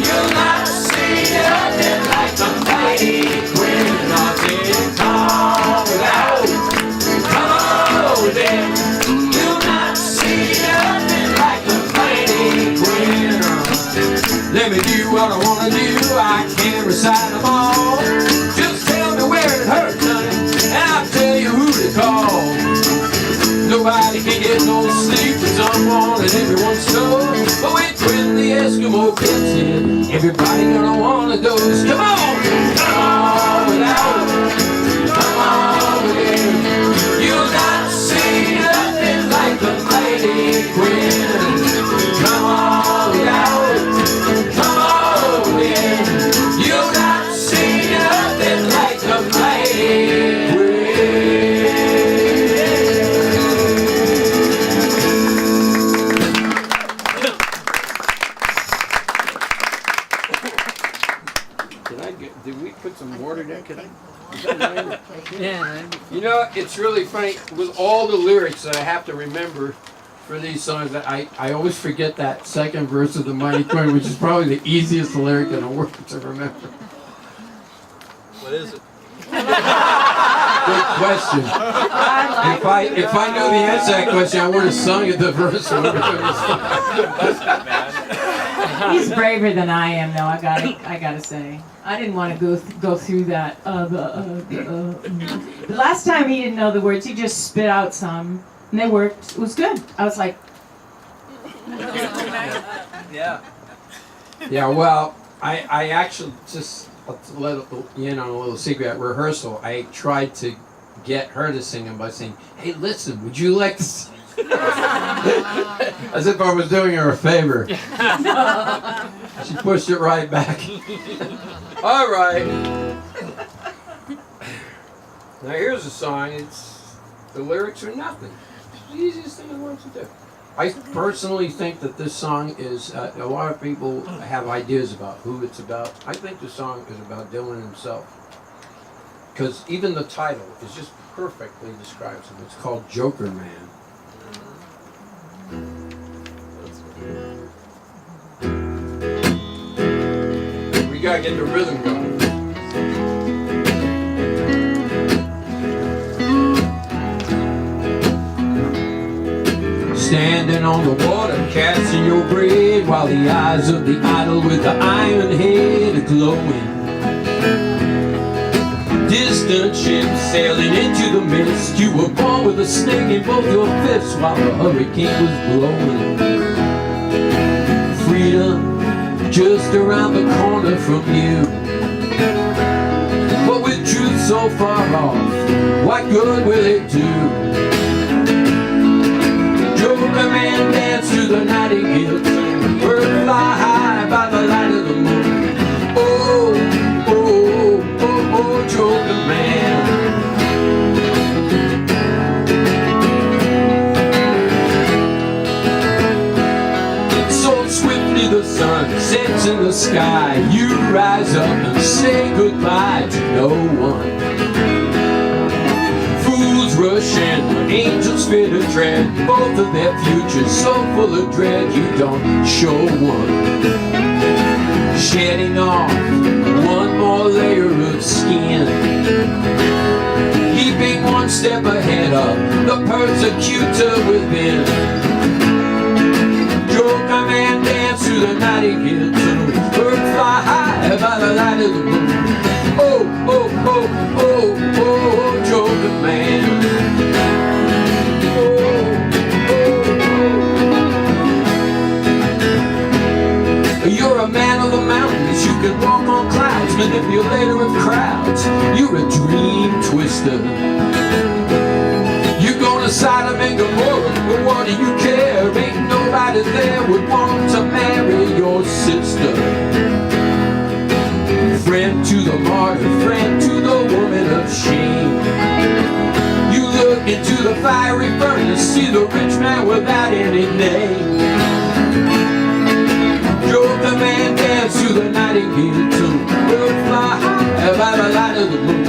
You'll not see nothing like the mighty Quinn. Come on without, come on within. You'll not see nothing like the mighty Quinn. Let me do what I wanna do. I can't recite them all. Just tell me where it hurts, honey, and I'll tell you who to call. Nobody can get no sleep for someone and everyone's sore. But when the Eskimo gets here, everybody gonna wanna dose. Come on! Come on without, come on within. You'll not see nothing like the mighty Quinn. Come on without, come on within. Did we put some water there? Could I? Is that mine? Yeah. You know, it's really funny with all the lyrics that I have to remember for these songs. I always forget that second verse of the Mighty Quinn, which is probably the easiest lyric in the world to remember. What is it? Good question. If I knew the answer to that question, I would have sung it the verse. He's braver than I am, though. I gotta say. I didn't want to go through that. The last time he didn't know the words, he just spit out some, and they worked. It was good. I was like, Yeah. Yeah, well, I actually just let you in on a little secret. At rehearsal, I tried to get her to sing them by saying, "Hey, listen, would you like to sing?" As if I was doing her a favor. She pushed it right back. All right. Now here's a song. The lyrics are nothing. It's the easiest thing in the world to do. I personally think that this song is, a lot of people have ideas about who it's about. I think the song is about Dylan himself. Because even the title is just perfectly describes him. It's called Joker Man. We gotta get the rhythm going. Standing on the water, casting your bread, while the eyes of the idol with the iron head are glowing. Distant ships sailing into the mist. You were born with a snake in both your fists while the hurricane was blowing. Freedom just around the corner from you. But with truth so far off, what good will it do? Joker Man dance to the nightingale tune. Bird fly high by the light of the moon. Oh, oh, oh, oh, oh, Joker Man. So swiftly the sun sets in the sky. You rise up and say goodbye to no one. Rush in, angels fear to tread both of their futures, so full of dread you don't show one. Shedding off one more layer of skin, keeping one step ahead of the persecutor within. Joker Man dance through the nightingale tune. Bird fly high by the light of the moon. Oh, oh, oh, oh, oh, Joker Man. You're a man of the mountains, you can walk on clouds, manipulator of crowds. You're a dream twister. You go to Sodom and Gomorrah, but what do you care? Ain't nobody there would want to marry your sister. Friend to the martyr, friend to the woman of shame. You look into the fiery furnace, see the rich man without any name. Joker Man dance to the nightingale tune. Bird fly high by the light of the moon.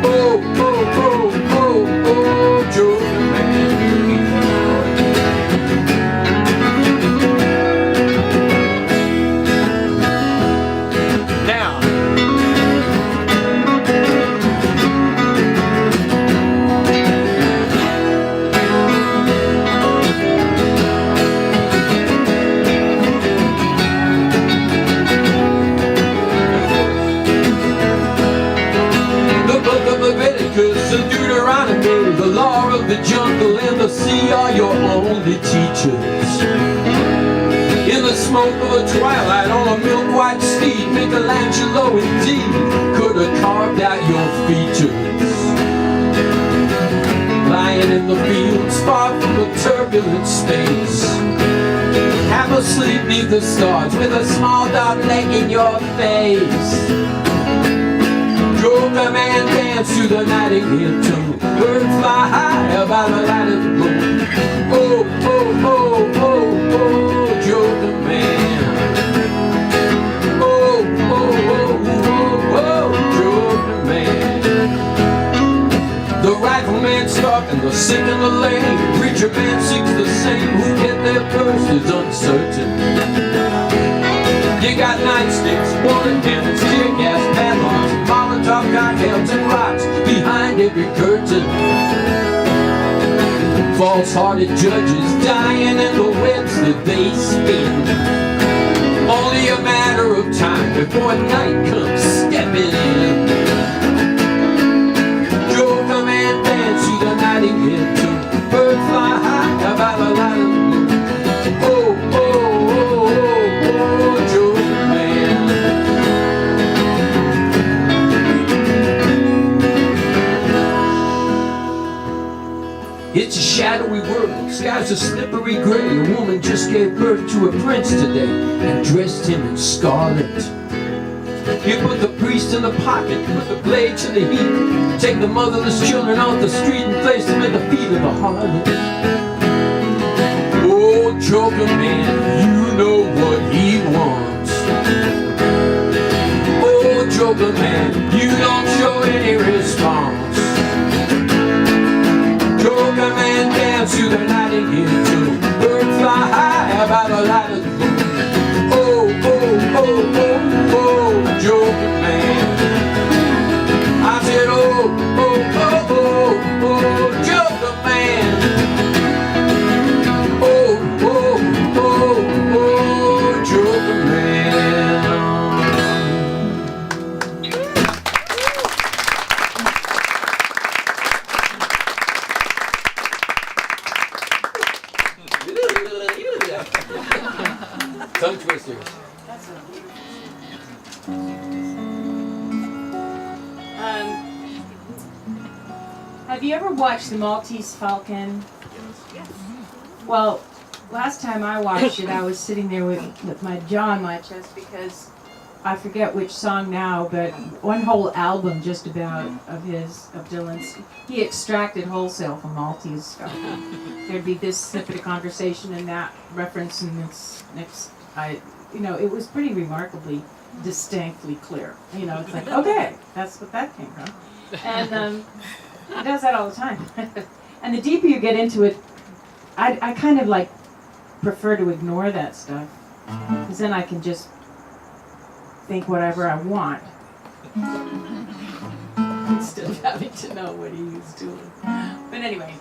Oh, oh, oh, oh, oh, Joker Man. Now, Leviticus and Deuteronomy, the law of the jungle and the sea are your only teachers. In the smoke of a twilight on a milk-white steed, Michelangelo indeed could have carved out your features. Lying in the fields far from the turbulent space, half asleep neath the stars with a small dark lake in your face. Joker Man dance to the nightingale tune. Birds fly high by the light of the moon. Oh, oh, oh, oh, oh, Joker Man. Oh, oh, oh, oh, the sick and the lame, preacher man seeks the same. Who get there first is uncertain. You got nightsticks, bullet cannons, tear gas, padlocks, Molotov cocktails and rocks behind every curtain. False-hearted judges dying in the webs that they spin. Only a matter of time before night comes stepping in. Joe, come and dance, see the nightingale too. Birds fly high about a lot of blue. Oh, oh, oh, oh, oh, Joe man. It's a shadowy world, sky's a slippery gray. A woman just gave birth to a prince today and dressed him in scarlet. You put the priest in the pocket, put the blade to the heat, take the motherless children off the street and place them at the feet of the harlot. Oh, Joker man, you know what he wants. Oh, Joker man, you don't show any response. Joker man, dance to the nightingale too. Birds fly high about a lot of blue. Oh, oh, oh, oh, oh, Joker man. I said, oh, oh, oh, oh, oh, Joker man. Oh, oh, oh, oh, Joker man. Tongue twisters. Have you ever watched The Maltese Falcon? Well, last time I watched it, I was sitting there with my jaw on my chest because I forget which song now, but one whole album just about of Dylan's, he extracted wholesale from Maltese Falcon. There'd be this snippet of conversation and that reference and this next, it was pretty remarkably distinctly clear. It's like, okay, that's what that came from. And he does that all the time. And the deeper you get into it, I kind of like prefer to ignore that stuff, because then I can just think whatever I want instead of having to know what he was doing. But anyway,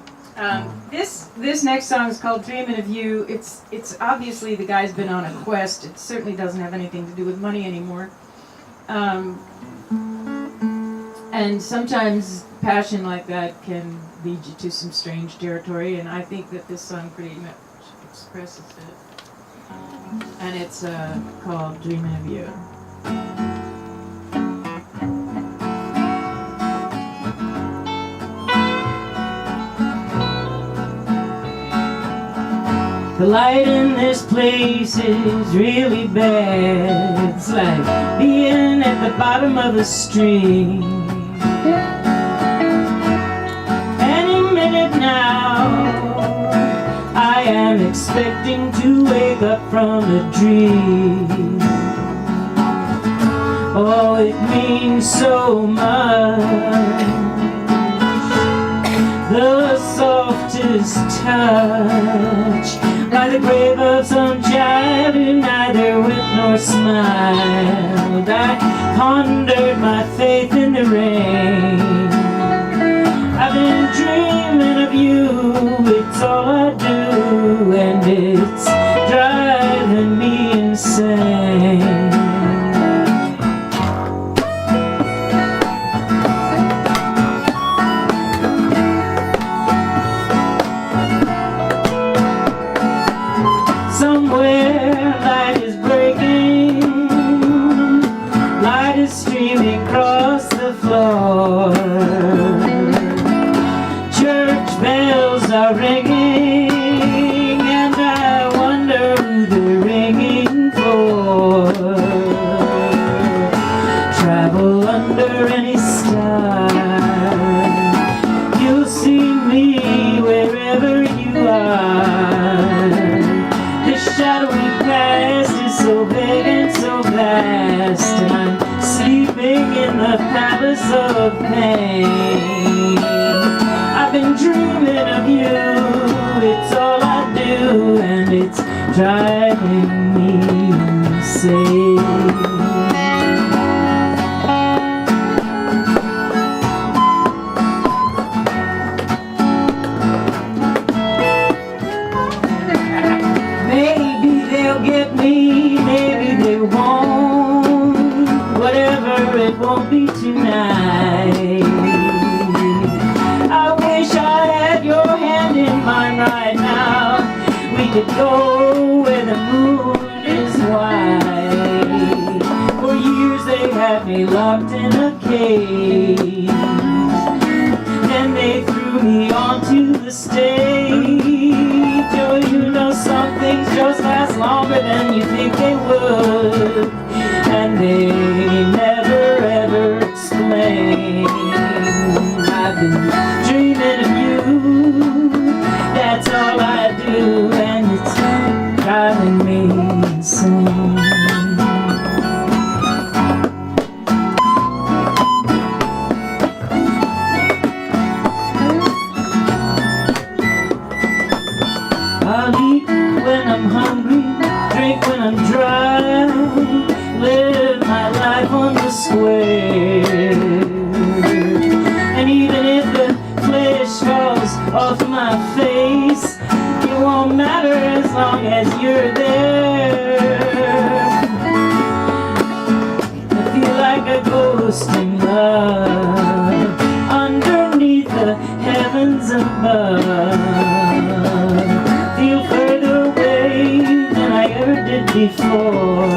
this next song is called "Dreamin' of You." It's obviously the guy's been on a quest. It certainly doesn't have anything to do with money anymore. And sometimes passion like that can lead you to some strange territory, and I think that this song pretty much expresses it. And it's called "Dreamin' of You." The light in this place is really bad. It's like being at the bottom of a stream. Any minute now, I am expecting to wake up from a dream. Oh, it means so much. The softest touch by the grave of some child who neither wept nor smiled. I pondered my faith in the rain. I've been dreaming of you, it's all I do, and it's driving me insane. Somewhere light is breaking, light is streaming across the floor. Church bells are ringing, and I wonder who they're ringing for. Travel under any star, you'll see me wherever you are. The shadowy past is so big and so vast, and I'm sleeping in the palace of pain. I've been dreaming driving me insane. Maybe they'll get me, maybe they won't. Whatever, it won't be tonight. I wish I had your hand in mine right now. We could go where the moon is white. For years they had me locked in a cage. Then they threw me onto the stage. Oh, you know some things just last longer than you think they would. And they never ever explain. I've been dreaming of you, that's all I do, and it's driving me insane. I'll eat when I'm hungry, drink when I'm dry, live my life on the square. And even if the flesh falls off my face, it won't matter as long as you're there. I feel like a ghost in love underneath the heavens above. Feel further away than I ever did before,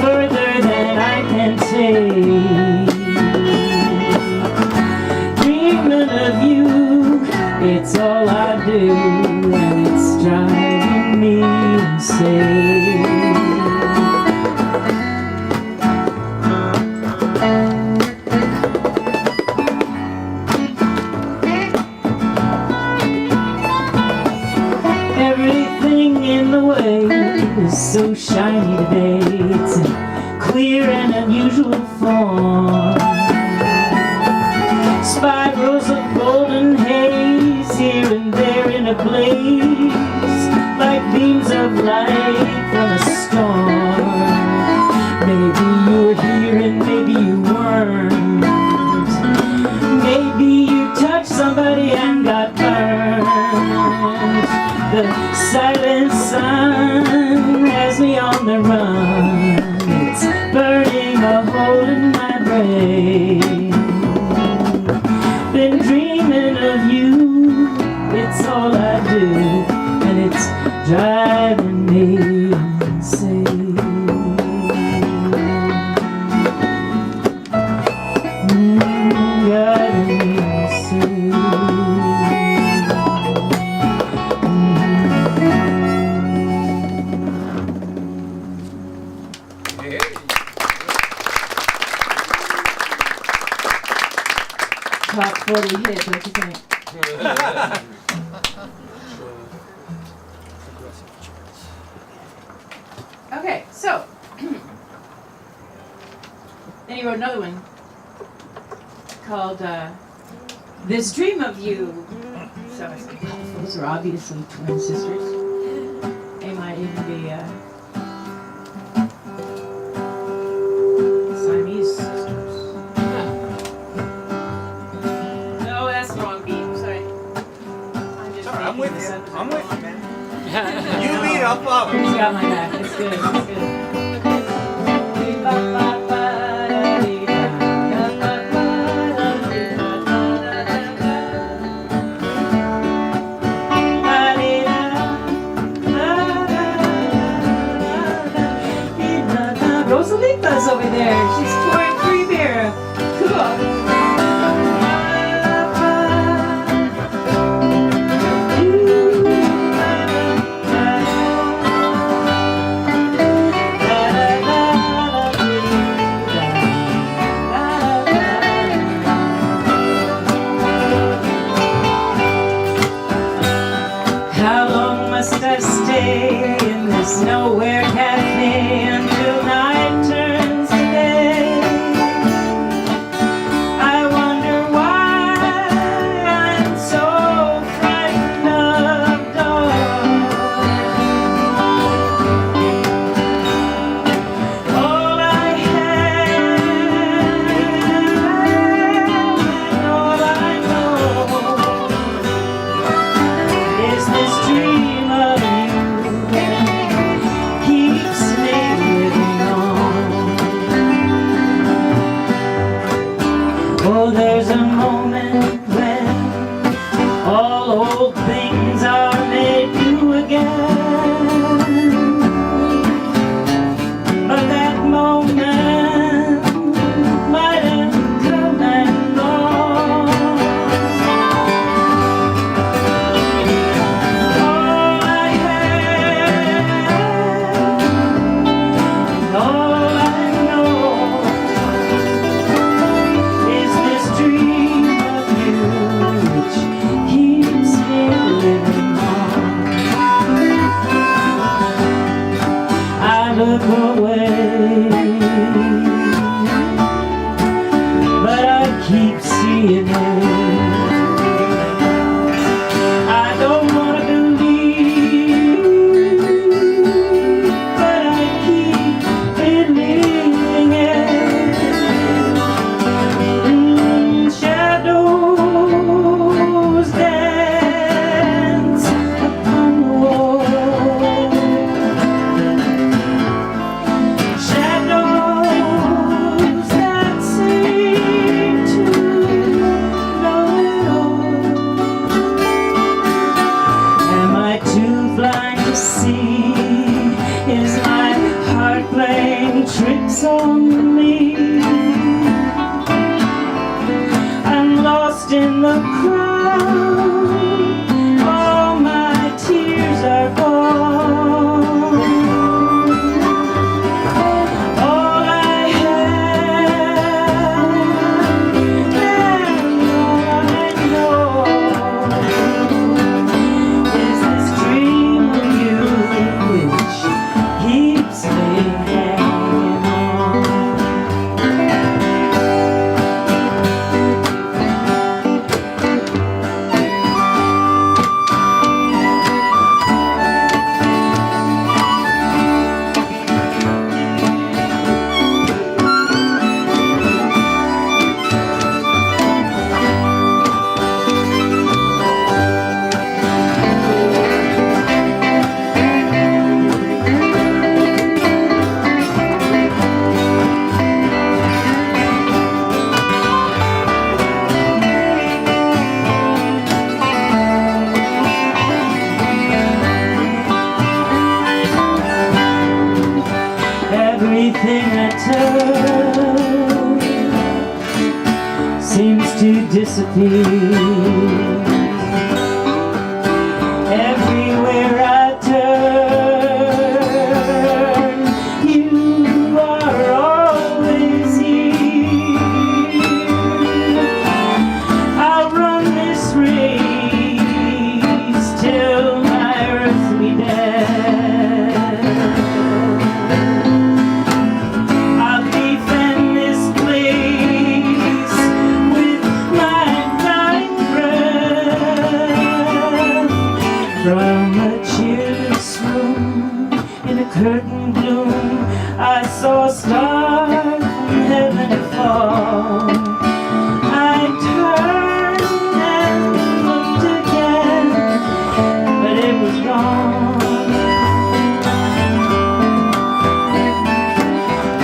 further than I can take. Dreaming of you, it's all I do, and it's driving me insane. Everything in the way is so shiny today. It's in clear and unusual form. Spirals of golden haze here and there in a blaze, like beams of light from a storm. Maybe you were here and maybe you weren't. Maybe you touched somebody and got burned. The silent sun has me on the run. It's burning a hole in my brain. Been dreaming of you, it's all I do, and it's driving me insane. Driving me insane. Top 40 hit, don't you think? Okay, so then he wrote another one called This Dream of You. So I said, those are obviously twin sisters. They might even be Siamese sisters. No, that's the wrong beat. Sorry. I'm just I'm making with this you. up as I'm I with go. you, man. You lead, I'll follow. He's got my back. It's good. It's good. Rosalita's over there. She's pouring free beer. Cool. How long must I stay in this nowhere cafe until night turns to day? Oh, there's a moment when all old things are made new again. But that moment might have come and gone. All I have, all I know, is this dream of you which keeps me living on. I look away, but I keep seeing it. I don't wanna believe, but I keep believing it. Shadows dance upon the wall. Shadows that seem to know it all. Am I too blind to see? Is my heart playing tricks on me? I'm lost in the crowd, all my tears are gone. All I have and all I know is this dream of you which keeps me hanging on. Everything I touch seems to disappear. Everywhere I turn, you are always here. I'll run this race till my earthly death. I'll defend this place with my dying breath. From a cheerless room in a curtain gloom, I saw a star from heaven fall. I turned and looked again, but it was gone.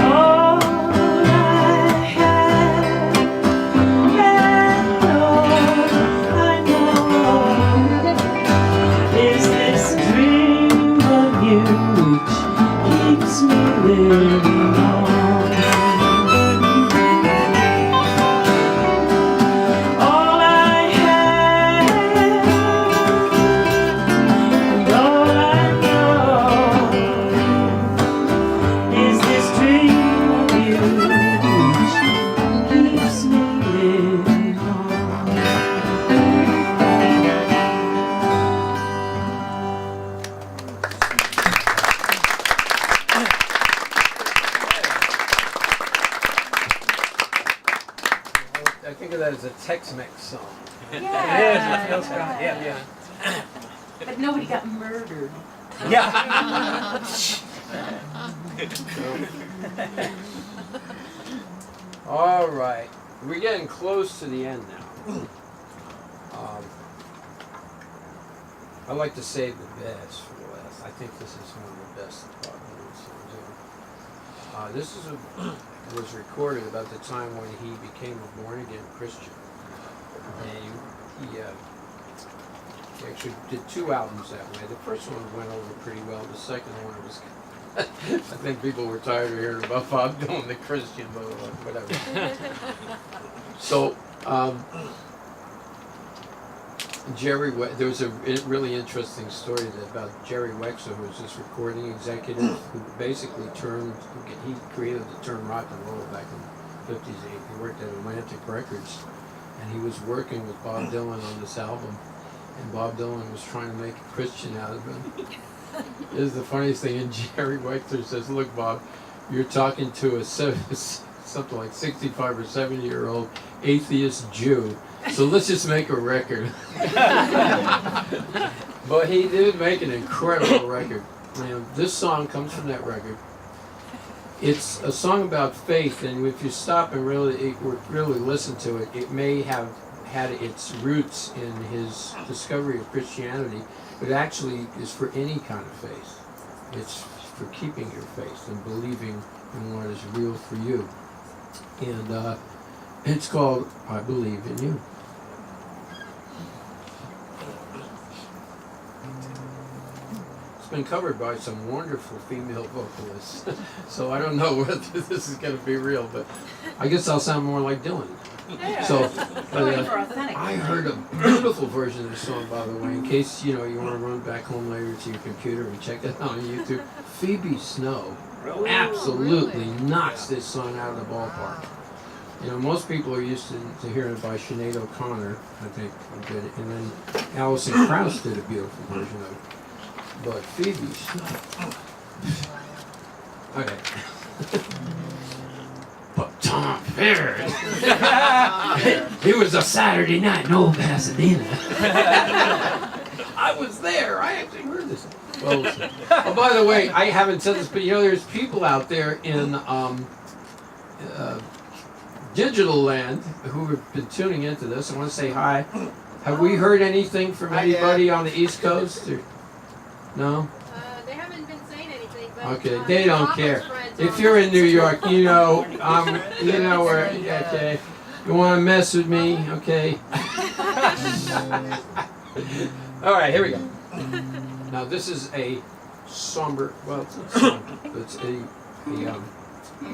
All I have and all I know is this dream of you which keeps me living on. All I have and all I know is this dream of you which keeps me living on. I think of that as a Tex-Mex song. It is. It feels good. Yeah. But nobody got murdered. Yeah. All right, we're getting close to the end now. I like to save the best for last. I think this is one of the best songs. This was recorded about the time when he became a born-again Christian. And he actually did 2 albums that way. The first one went over pretty well. The second one was, I think people were tired of hearing about Bob Dylan, the Christian, but whatever. So, there was a really interesting story about Jerry Wexler, who was this recording executive, who basically he created the term rock and roll back in the 50s. He worked at Atlantic Records, and he was working with Bob Dylan on this album, and Bob Dylan was trying to make a Christian out of him. This is the funniest thing, and Jerry Wexler says, "Look, Bob, you're talking to a something like 65 or 70-year-old atheist Jew. So let's just make a record." But he did make an incredible record. And this song comes from that record. It's a song about faith, and if you stop and really listen to it, it may have had its roots in his discovery of Christianity, but actually is for any kind of faith. It's for keeping your faith and believing in what is real for you. And it's called "I Believe in You." It's been covered by some wonderful female vocalists, so I don't know whether this is going to be real, but I guess I'll sound more like Dylan. So, I heard a beautiful version of the song, by the way, in case you want to run back home later to your computer and check it out on YouTube. Phoebe Snow absolutely knocks this song out of the ballpark. Most people are used to hearing it by Sinead O'Connor, I think, and then Alison Krauss did a beautiful version of it. But Phoebe Snow. Okay. But Tom Ferris. It was a Saturday night in old Pasadena. I was there. I actually heard this. Well, oh, by the way, I haven't said this, but there's people out there in digital land who have been tuning into this. I want to say hi. Have we heard anything from anybody on the East Coast? Or, no? They haven't been saying anything. But, okay, they don't care. If you're in New York, you know where. Okay, you want to mess with me? Okay. All right, here we go. Now this is a somber. Well, it's not somber, but it's a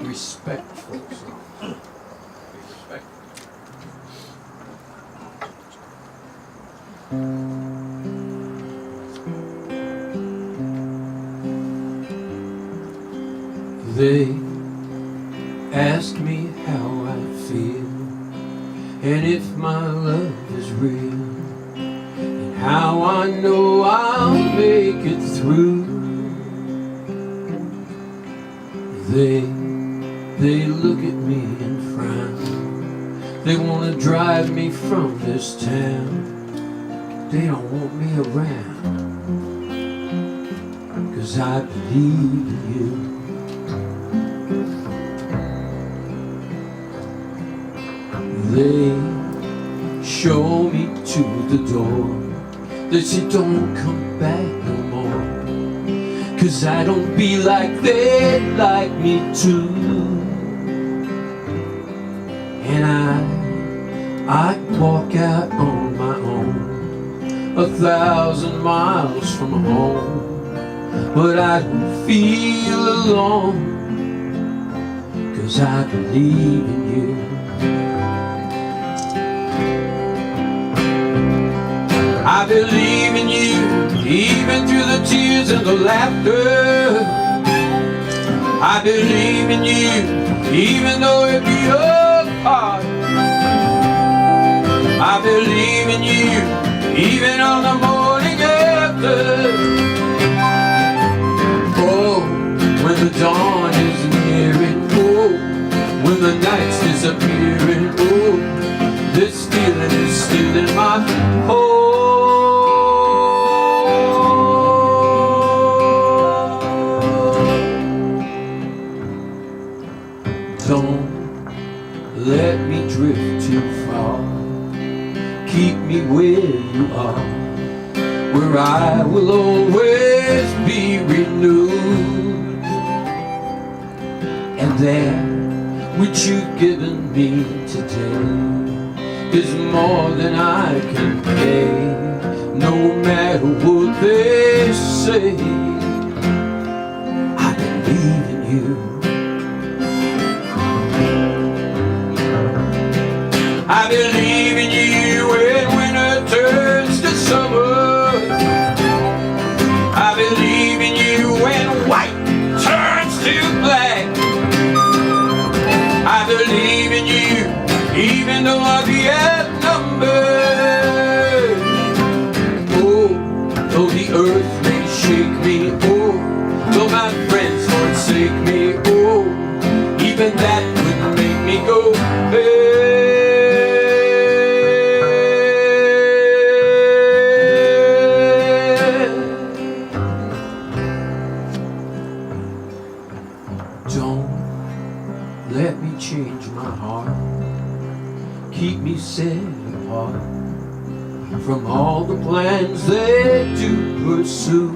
respectful song. They ask me how I feel, and if my love is real, and how I know I'll make it through. They look at me and frown. They want to drive me from this town. They don't want me around, 'cause I believe in you. They show me to the door. They say don't come back no more, 'cause I don't be like they'd like me to. And I walk out on my own, 1,000 miles from home, but I don't feel alone, 'cause I believe in you. I believe in you, even through the tears and the laughter. I believe in you, even though it be apart. I believe in you, even on the morning after. Oh, when the dawn is nearing, oh, when the night's disappearing, oh, this feeling is still in my heart. Don't let me drift too far. Keep me where you are, where I will always be renewed. that which you've given me today is more than I can pay. No matter what they say, I believe in you. I believe in you when winter turns to summer. I believe in you when white turns to black. I believe in you even though I'll be outnumbered. Oh, though the earth may shake me, oh, though my friends forsake me, oh, even that would make me go, hey. Don't let me change my heart. Keep me set apart from all the plans they do pursue.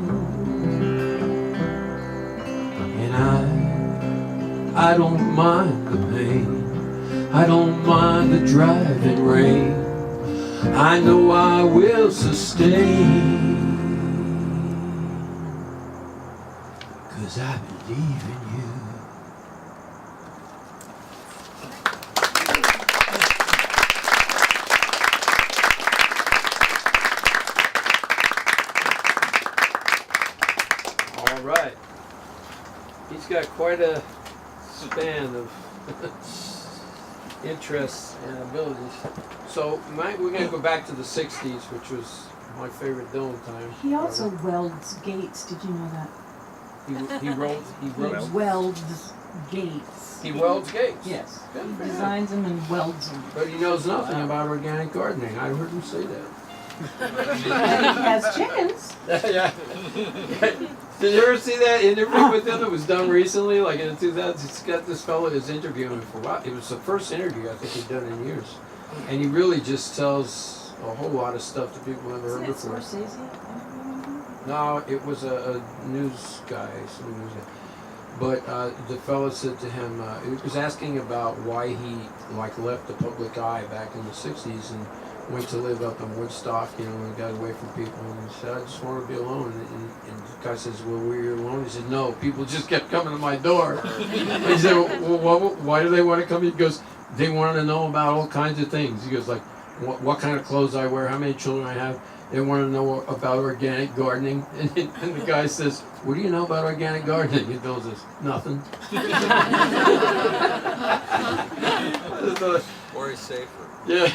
And I don't mind the pain. I don't mind the driving rain. I know I will sustain, 'cause I believe in you. All right. He's got quite a span of interests and abilities. So we're going to go back to the 60s, which was my favorite Dylan time. He also welds gates. Did you know that? He welds Gates. He welds gates. Yes. Good He for him. designs them and welds them. But he knows nothing about organic gardening. I heard him say that. And he has chickens. Yeah. Did you ever see that interview with him that was done recently, like in the 2000s? He's got this fellow that's interviewing him for a while. It was the first interview I think he'd done in years. And he really just tells a whole lot of stuff that people never heard Isn't it before. Scorsese? No, it was a news guy, some news guy. But the fellow said to him, he was asking about why he left the public eye back in the 60s and went to live up in Woodstock, and got away from people. And he said, I just want to be alone. And the guy says, well, were you alone? He said, no, people just kept coming to my door. He said, well, why do they want to come? He goes, they want to know about all kinds of things. He goes, like, what kind of clothes I wear, how many children I have. They want to know about organic gardening. And the guy says, what do you know about organic gardening? He tells us, nothing. Or he's safer. Yeah.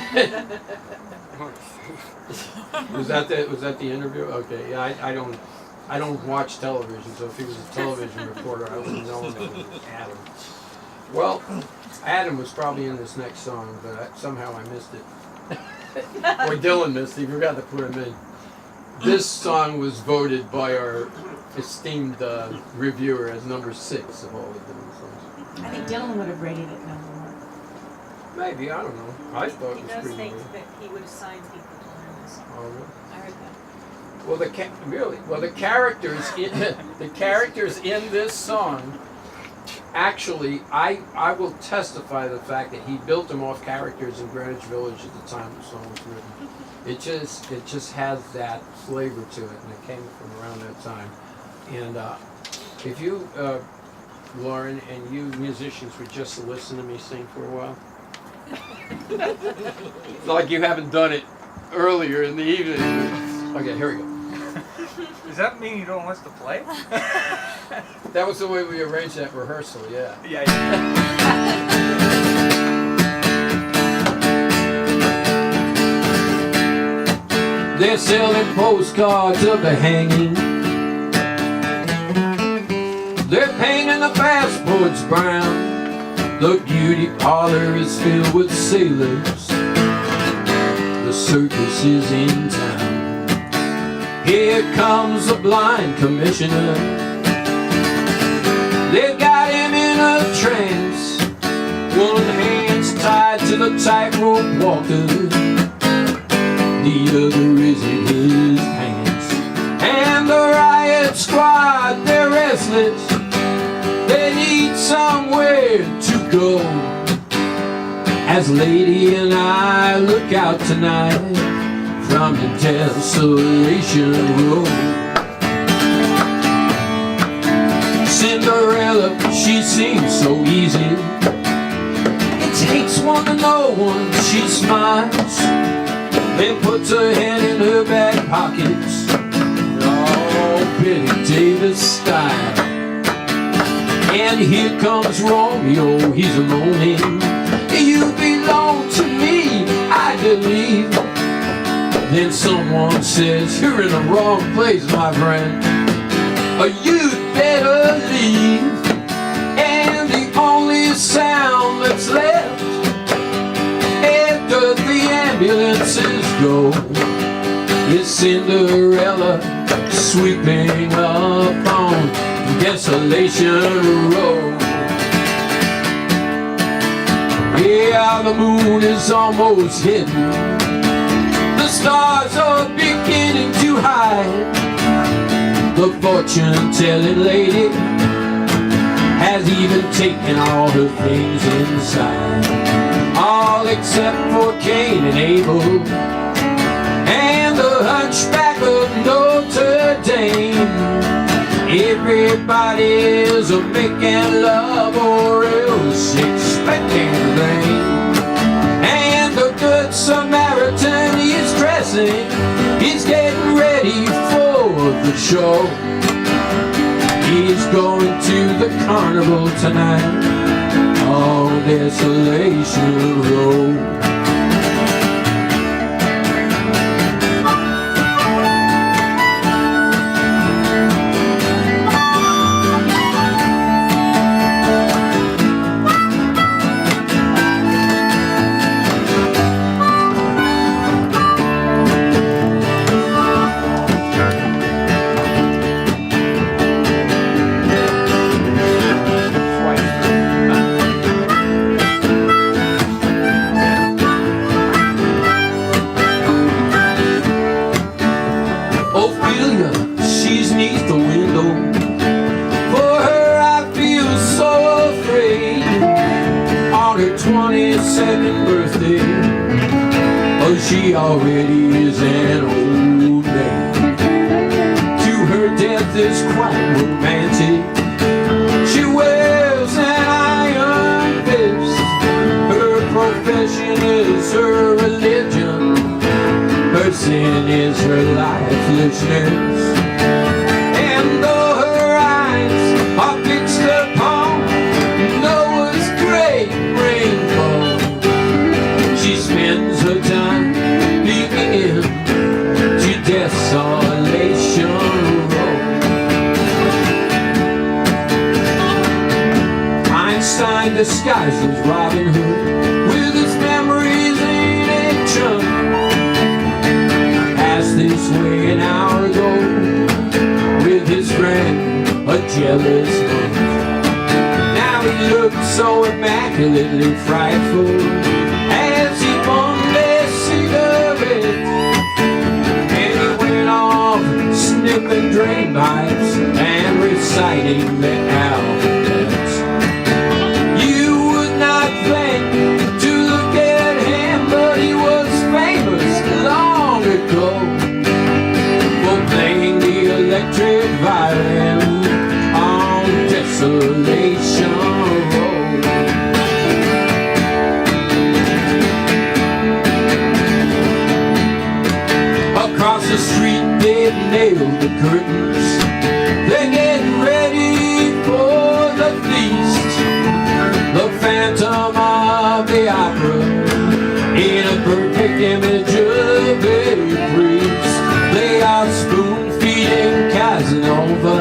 Was that the interview? Okay. Yeah, I don't watch television, so if he was a television reporter, I wouldn't know him. It was Adam. Well, Adam was probably in this next song, but somehow I missed it. Or Dylan missed it. He forgot to put him in. This song was voted by our esteemed reviewer as number 6 of all the Dylan songs. I think Dylan would have rated it number 1. Maybe, I don't know. I thought He it was does pretty think good. that he would assign people to learn this. Oh, really? I heard that. Well, the characters in this song, actually, I will testify to the fact that he built them off characters in Greenwich Village at the time the song was written. It just has that flavor to it, and it came from around that time. And if you, Lauren, and you musicians would just listen to me sing for a while. It's like you haven't done it earlier in the evening. Okay, here we go. Does that mean you don't want us to play? That was the way we arranged that rehearsal, yeah. Yeah. They're selling postcards of the hanging. They're painting the passports brown. The beauty parlor is filled with sailors. The circus is in town. Here comes the blind commissioner. They've got him in a trance. One hand's tied to the tightrope walker. The other is in his pants. And the riot squad, they're restless. They need somewhere go as Lady and I look out tonight from the Desolation Road. Cinderella, she seems so easy. It takes one to know one. She smiles, then puts her hand in her back pockets, oh, Betty Davis style. And here comes Romeo, he's a moaning, "You belong to me, I believe." Then someone says, "You're in the wrong place, my friend, or you'd better leave." And the only sound that's left after the ambulances go is Cinderella sweeping up on Desolation Road. Yeah, the moon is almost hidden, the stars are beginning to hide. The fortune-telling lady has even taken all her things inside, all except for Cain and Abel and the Hunchback of Notre Dame. Everybody's making love or else expecting rain. And the Good Samaritan is dressing, he's getting ready for the show. He's going to the carnival tonight on Desolation Road. She's neath the window. For her I feel so afraid. On her 22nd birthday, oh, she already is an old maid. To her death is quite romantic. She wears an iron fist. Her profession is her religion. Her sin is her lifelessness. And though her eyes are fixed upon Noah's great rainbow, she spends her time peeking into Desolation Road. Einstein disguises Robin Hood with his memories in a trunk. This way an hour ago with his friend, a jealous monk. Now he looked so immaculately frightful as he bummed a cigarette, and he went off sniffing drain pipes and reciting the alphabet. You would not think to look at him, but he was famous long ago, playing the electric violin on Desolation Road. Across the street they've nailed the curtains, they're getting ready for the feast. The Phantom of the Opera in a perfect image of a priest. They are spoon-feeding Casanova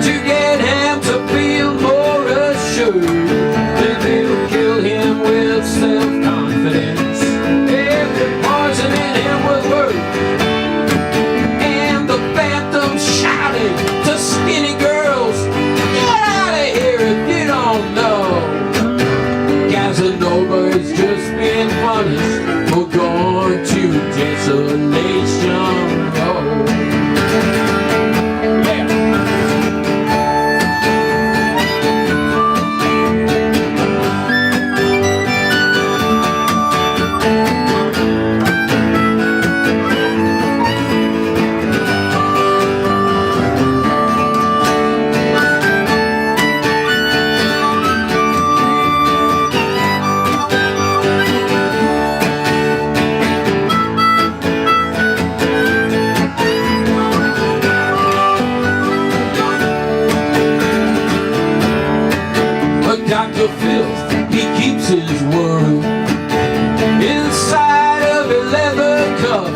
to get him to feel more assured. Then they'll kill him with self-confidence. Every poison in him will work. And the Phantom's shouting to skinny girls, "Get out of here if you don't know." Casanova has just been punished for going to Desolation Road. Yeah. the filth, he keeps his word. Inside of a leather cup,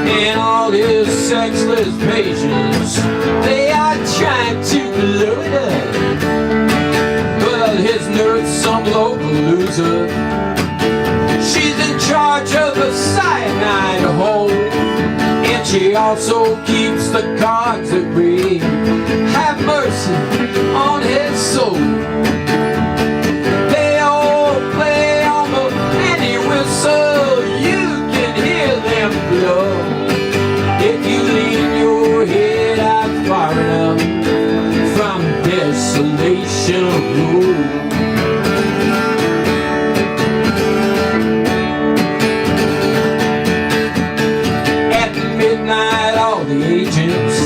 and all his sexless patients, they are trying to blow it up. But his nurse, some local loser, she's in charge of a cyanide hole, and she also keeps the cards at bay. Have mercy on his soul. They all play on the penny whistle, you can hear them blow. If you lean your head out far enough from Desolation Road. At midnight, all the agents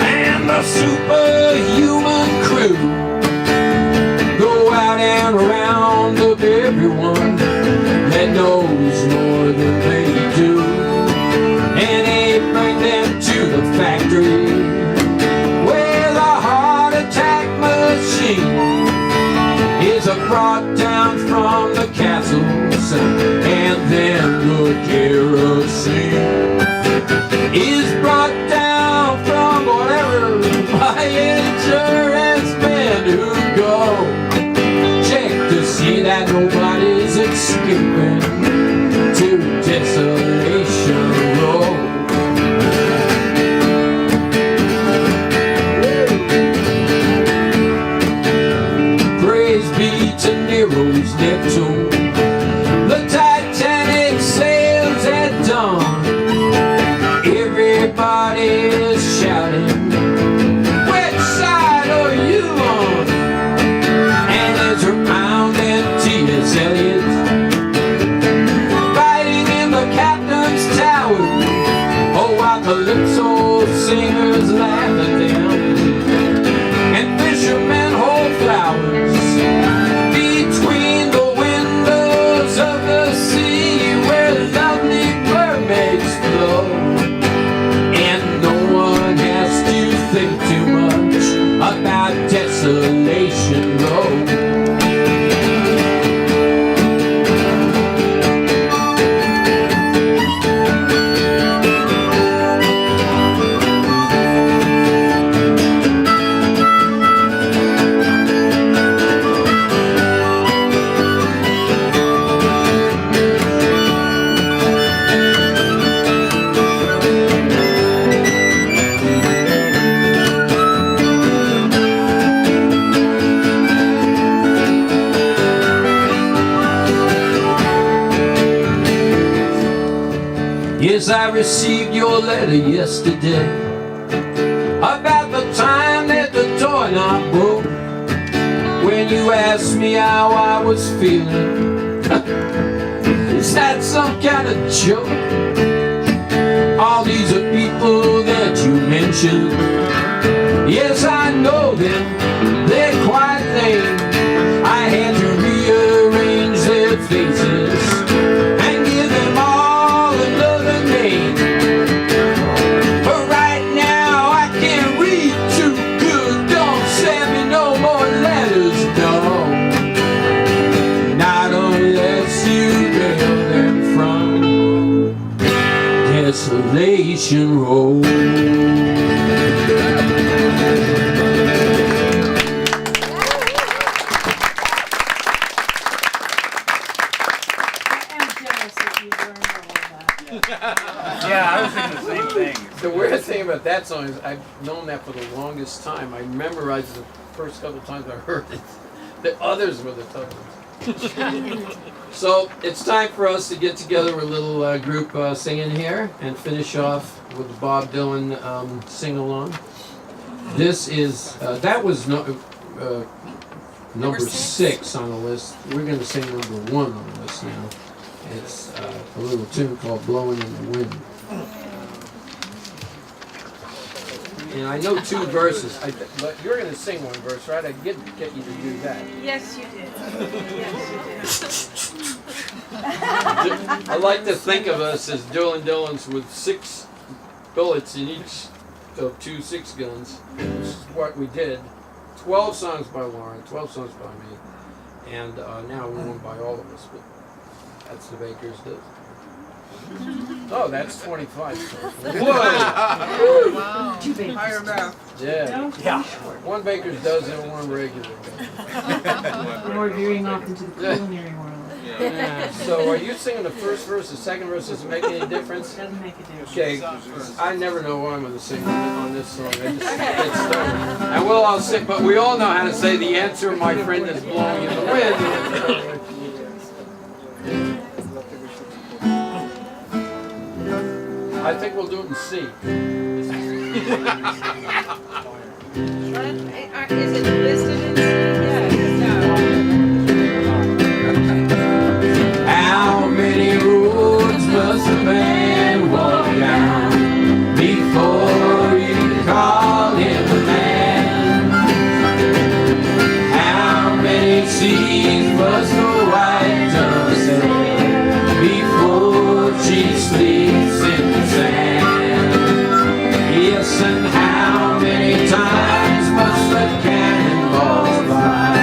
and the superhuman crew go out and round up everyone that knows more than they do. And they bring them to the factory where the heart attack machine is brought down from the castles, and then the kerosene is brought down from whatever my insurance men who go check to see that nobody's escaping to Desolation Road. Praise be to Nero's Neptune. The Titanic sails at dawn. Everybody is shouting, which side are you on? And it's Pound and T.S. Eliot fighting in the captain's tower. Oh, while calypso singers laugh at them, and fishermen hold flowers between the windows of the sea where lovely mermaids flow. And no one has to think too much about Desolation Road. Yes, I received your letter yesterday about the time that the doorknob broke, when you asked me how I was feeling. Is that some kind of joke? All these are people that you mentioned. Yes, I know them, they're quite lame. I had to rearrange their faces and give them all another name. But right now I can't read too good. Don't send me no more letters, no. Not unless you mail them from Desolation Road. Yeah, I was thinking the same thing. The weird thing about that song is I've known that for the longest time. I memorized it the first couple of times I heard it. The others were the tough ones. So it's time for us to get together with a little group singing here and finish off with the Bob Dylan sing-along. This is, that was number 6 on the list. We're going to sing number 1 on the list now. It's a little tune called Blowing in the Wind. And I know 2 verses, but you're going to sing 1 verse, right? I did get you to do that. Yes, you did. Yes, you did. I like to think of us as Dylan Dylans with 6 bullets in each of 2 6 guns, which is what we did 12 songs by Lauren, 12 songs by me, and now one by all of us. But that's the Baker's dozen. Oh, that's 25 songs. Whoa! Two babies. Yeah. No? Yeah. One Baker's dozen and one regular dozen. Now we're veering off into the culinary world. Yeah. So are you singing the first verse, the second verse? Does it make any difference? Doesn't make a difference. Okay, I never know what I'm going to sing on this song. I just get started. And we'll all sing, but we all know how to say the answer, my friend, is blowing in the wind. I think we'll do it in C. Is it listed in? How many roads must a man walk down before you can call him a man? How many seas must a white dove sail before she sleeps in the sand? Yes, and how many times must the cannonballs fly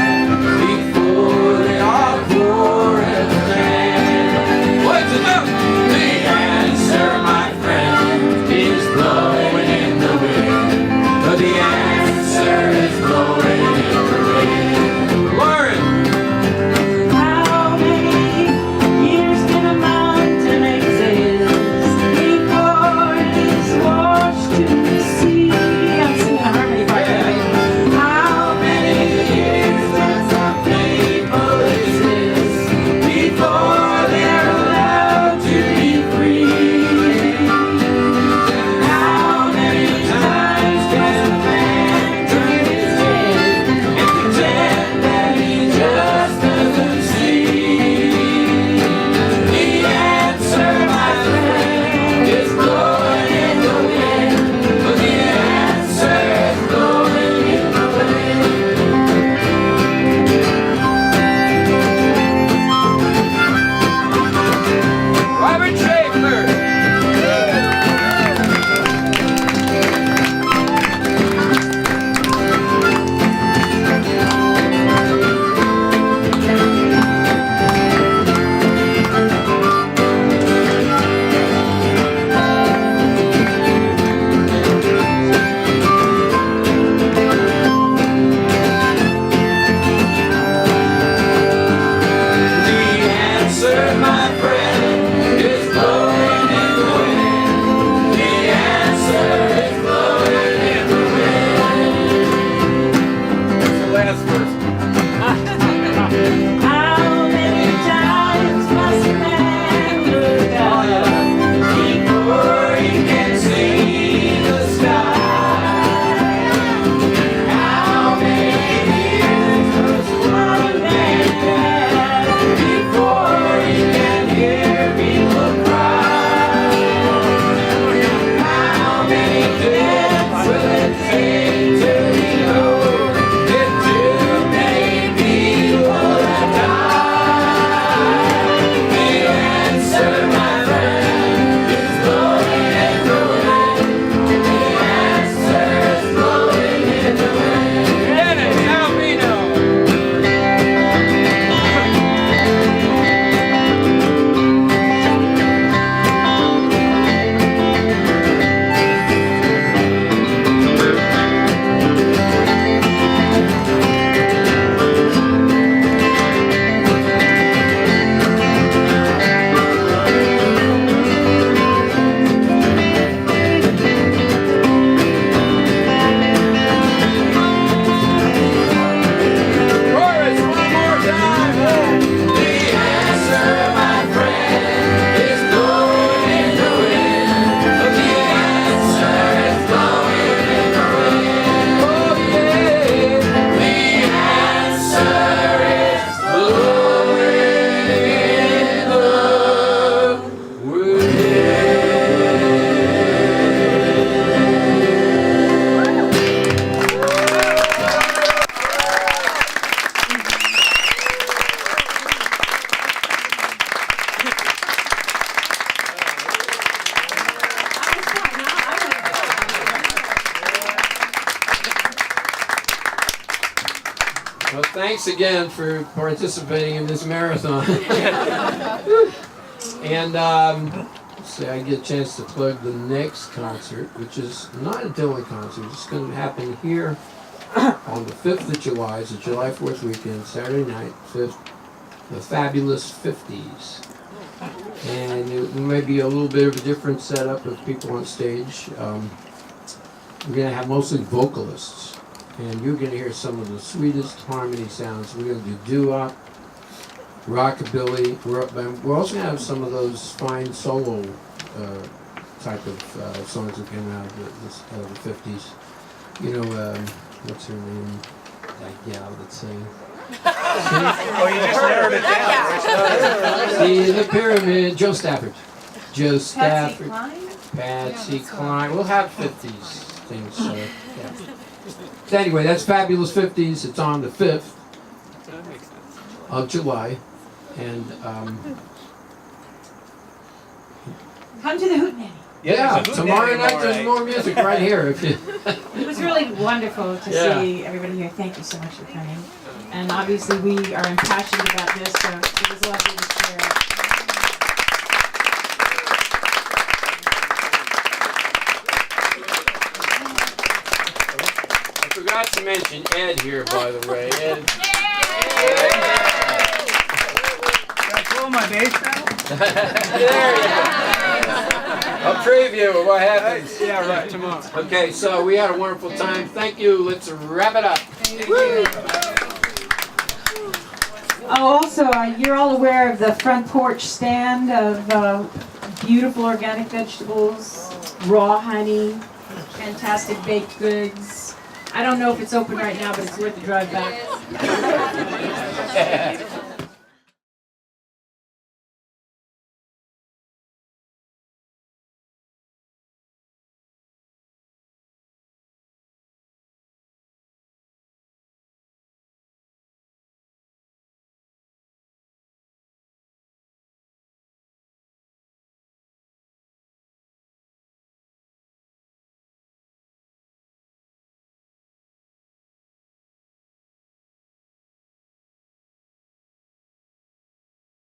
before they are forever land? What's it up? The answer, my friend, is blowing in the wind. The answer is blowing in the wind. Lauren! thanks again for participating in this marathon. And say I get a chance to plug the next concert, which is not a Dylan concert. It's going to happen here on the 5th of July. It's a July 4th weekend, Saturday night, 5th. The Fabulous 50s. And it may be a little bit of a different setup of people on stage. We're going to have mostly vocalists. And you're going to hear some of the sweetest harmony sounds. We're going to do doo-wop, rockabilly. We're also going to have some of those fine solo type of songs that came out of the 50s. You know, what's her name? That gal that sang. Oh, you just narrowed it down. See the pyramid. Joe Stafford. Joe Patsy Stafford. Cline? Patsy Cline. We'll have 50s things. So, yeah. So anyway, that's Fabulous 50s. It's on the 5th of July. And Come to the Hootenanny. yeah, there's a tomorrow Hootenanny night tomorrow there's night. more music right here. If you It was really wonderful to Yeah. see everybody here. Thank you so much for coming. And obviously we are impassioned about this, so it was lovely to share it. I forgot to mention Ed here, by the way. Ed. Can I pull my bass now? There you go. A preview of what happens. Yeah, right, tomorrow. Okay, so we had a wonderful time. Thank you. Let's wrap it up. Oh, also, you're all aware of the front porch stand of beautiful organic vegetables, raw honey, fantastic baked goods. I don't know if it's open right now, but it's worth the drive back.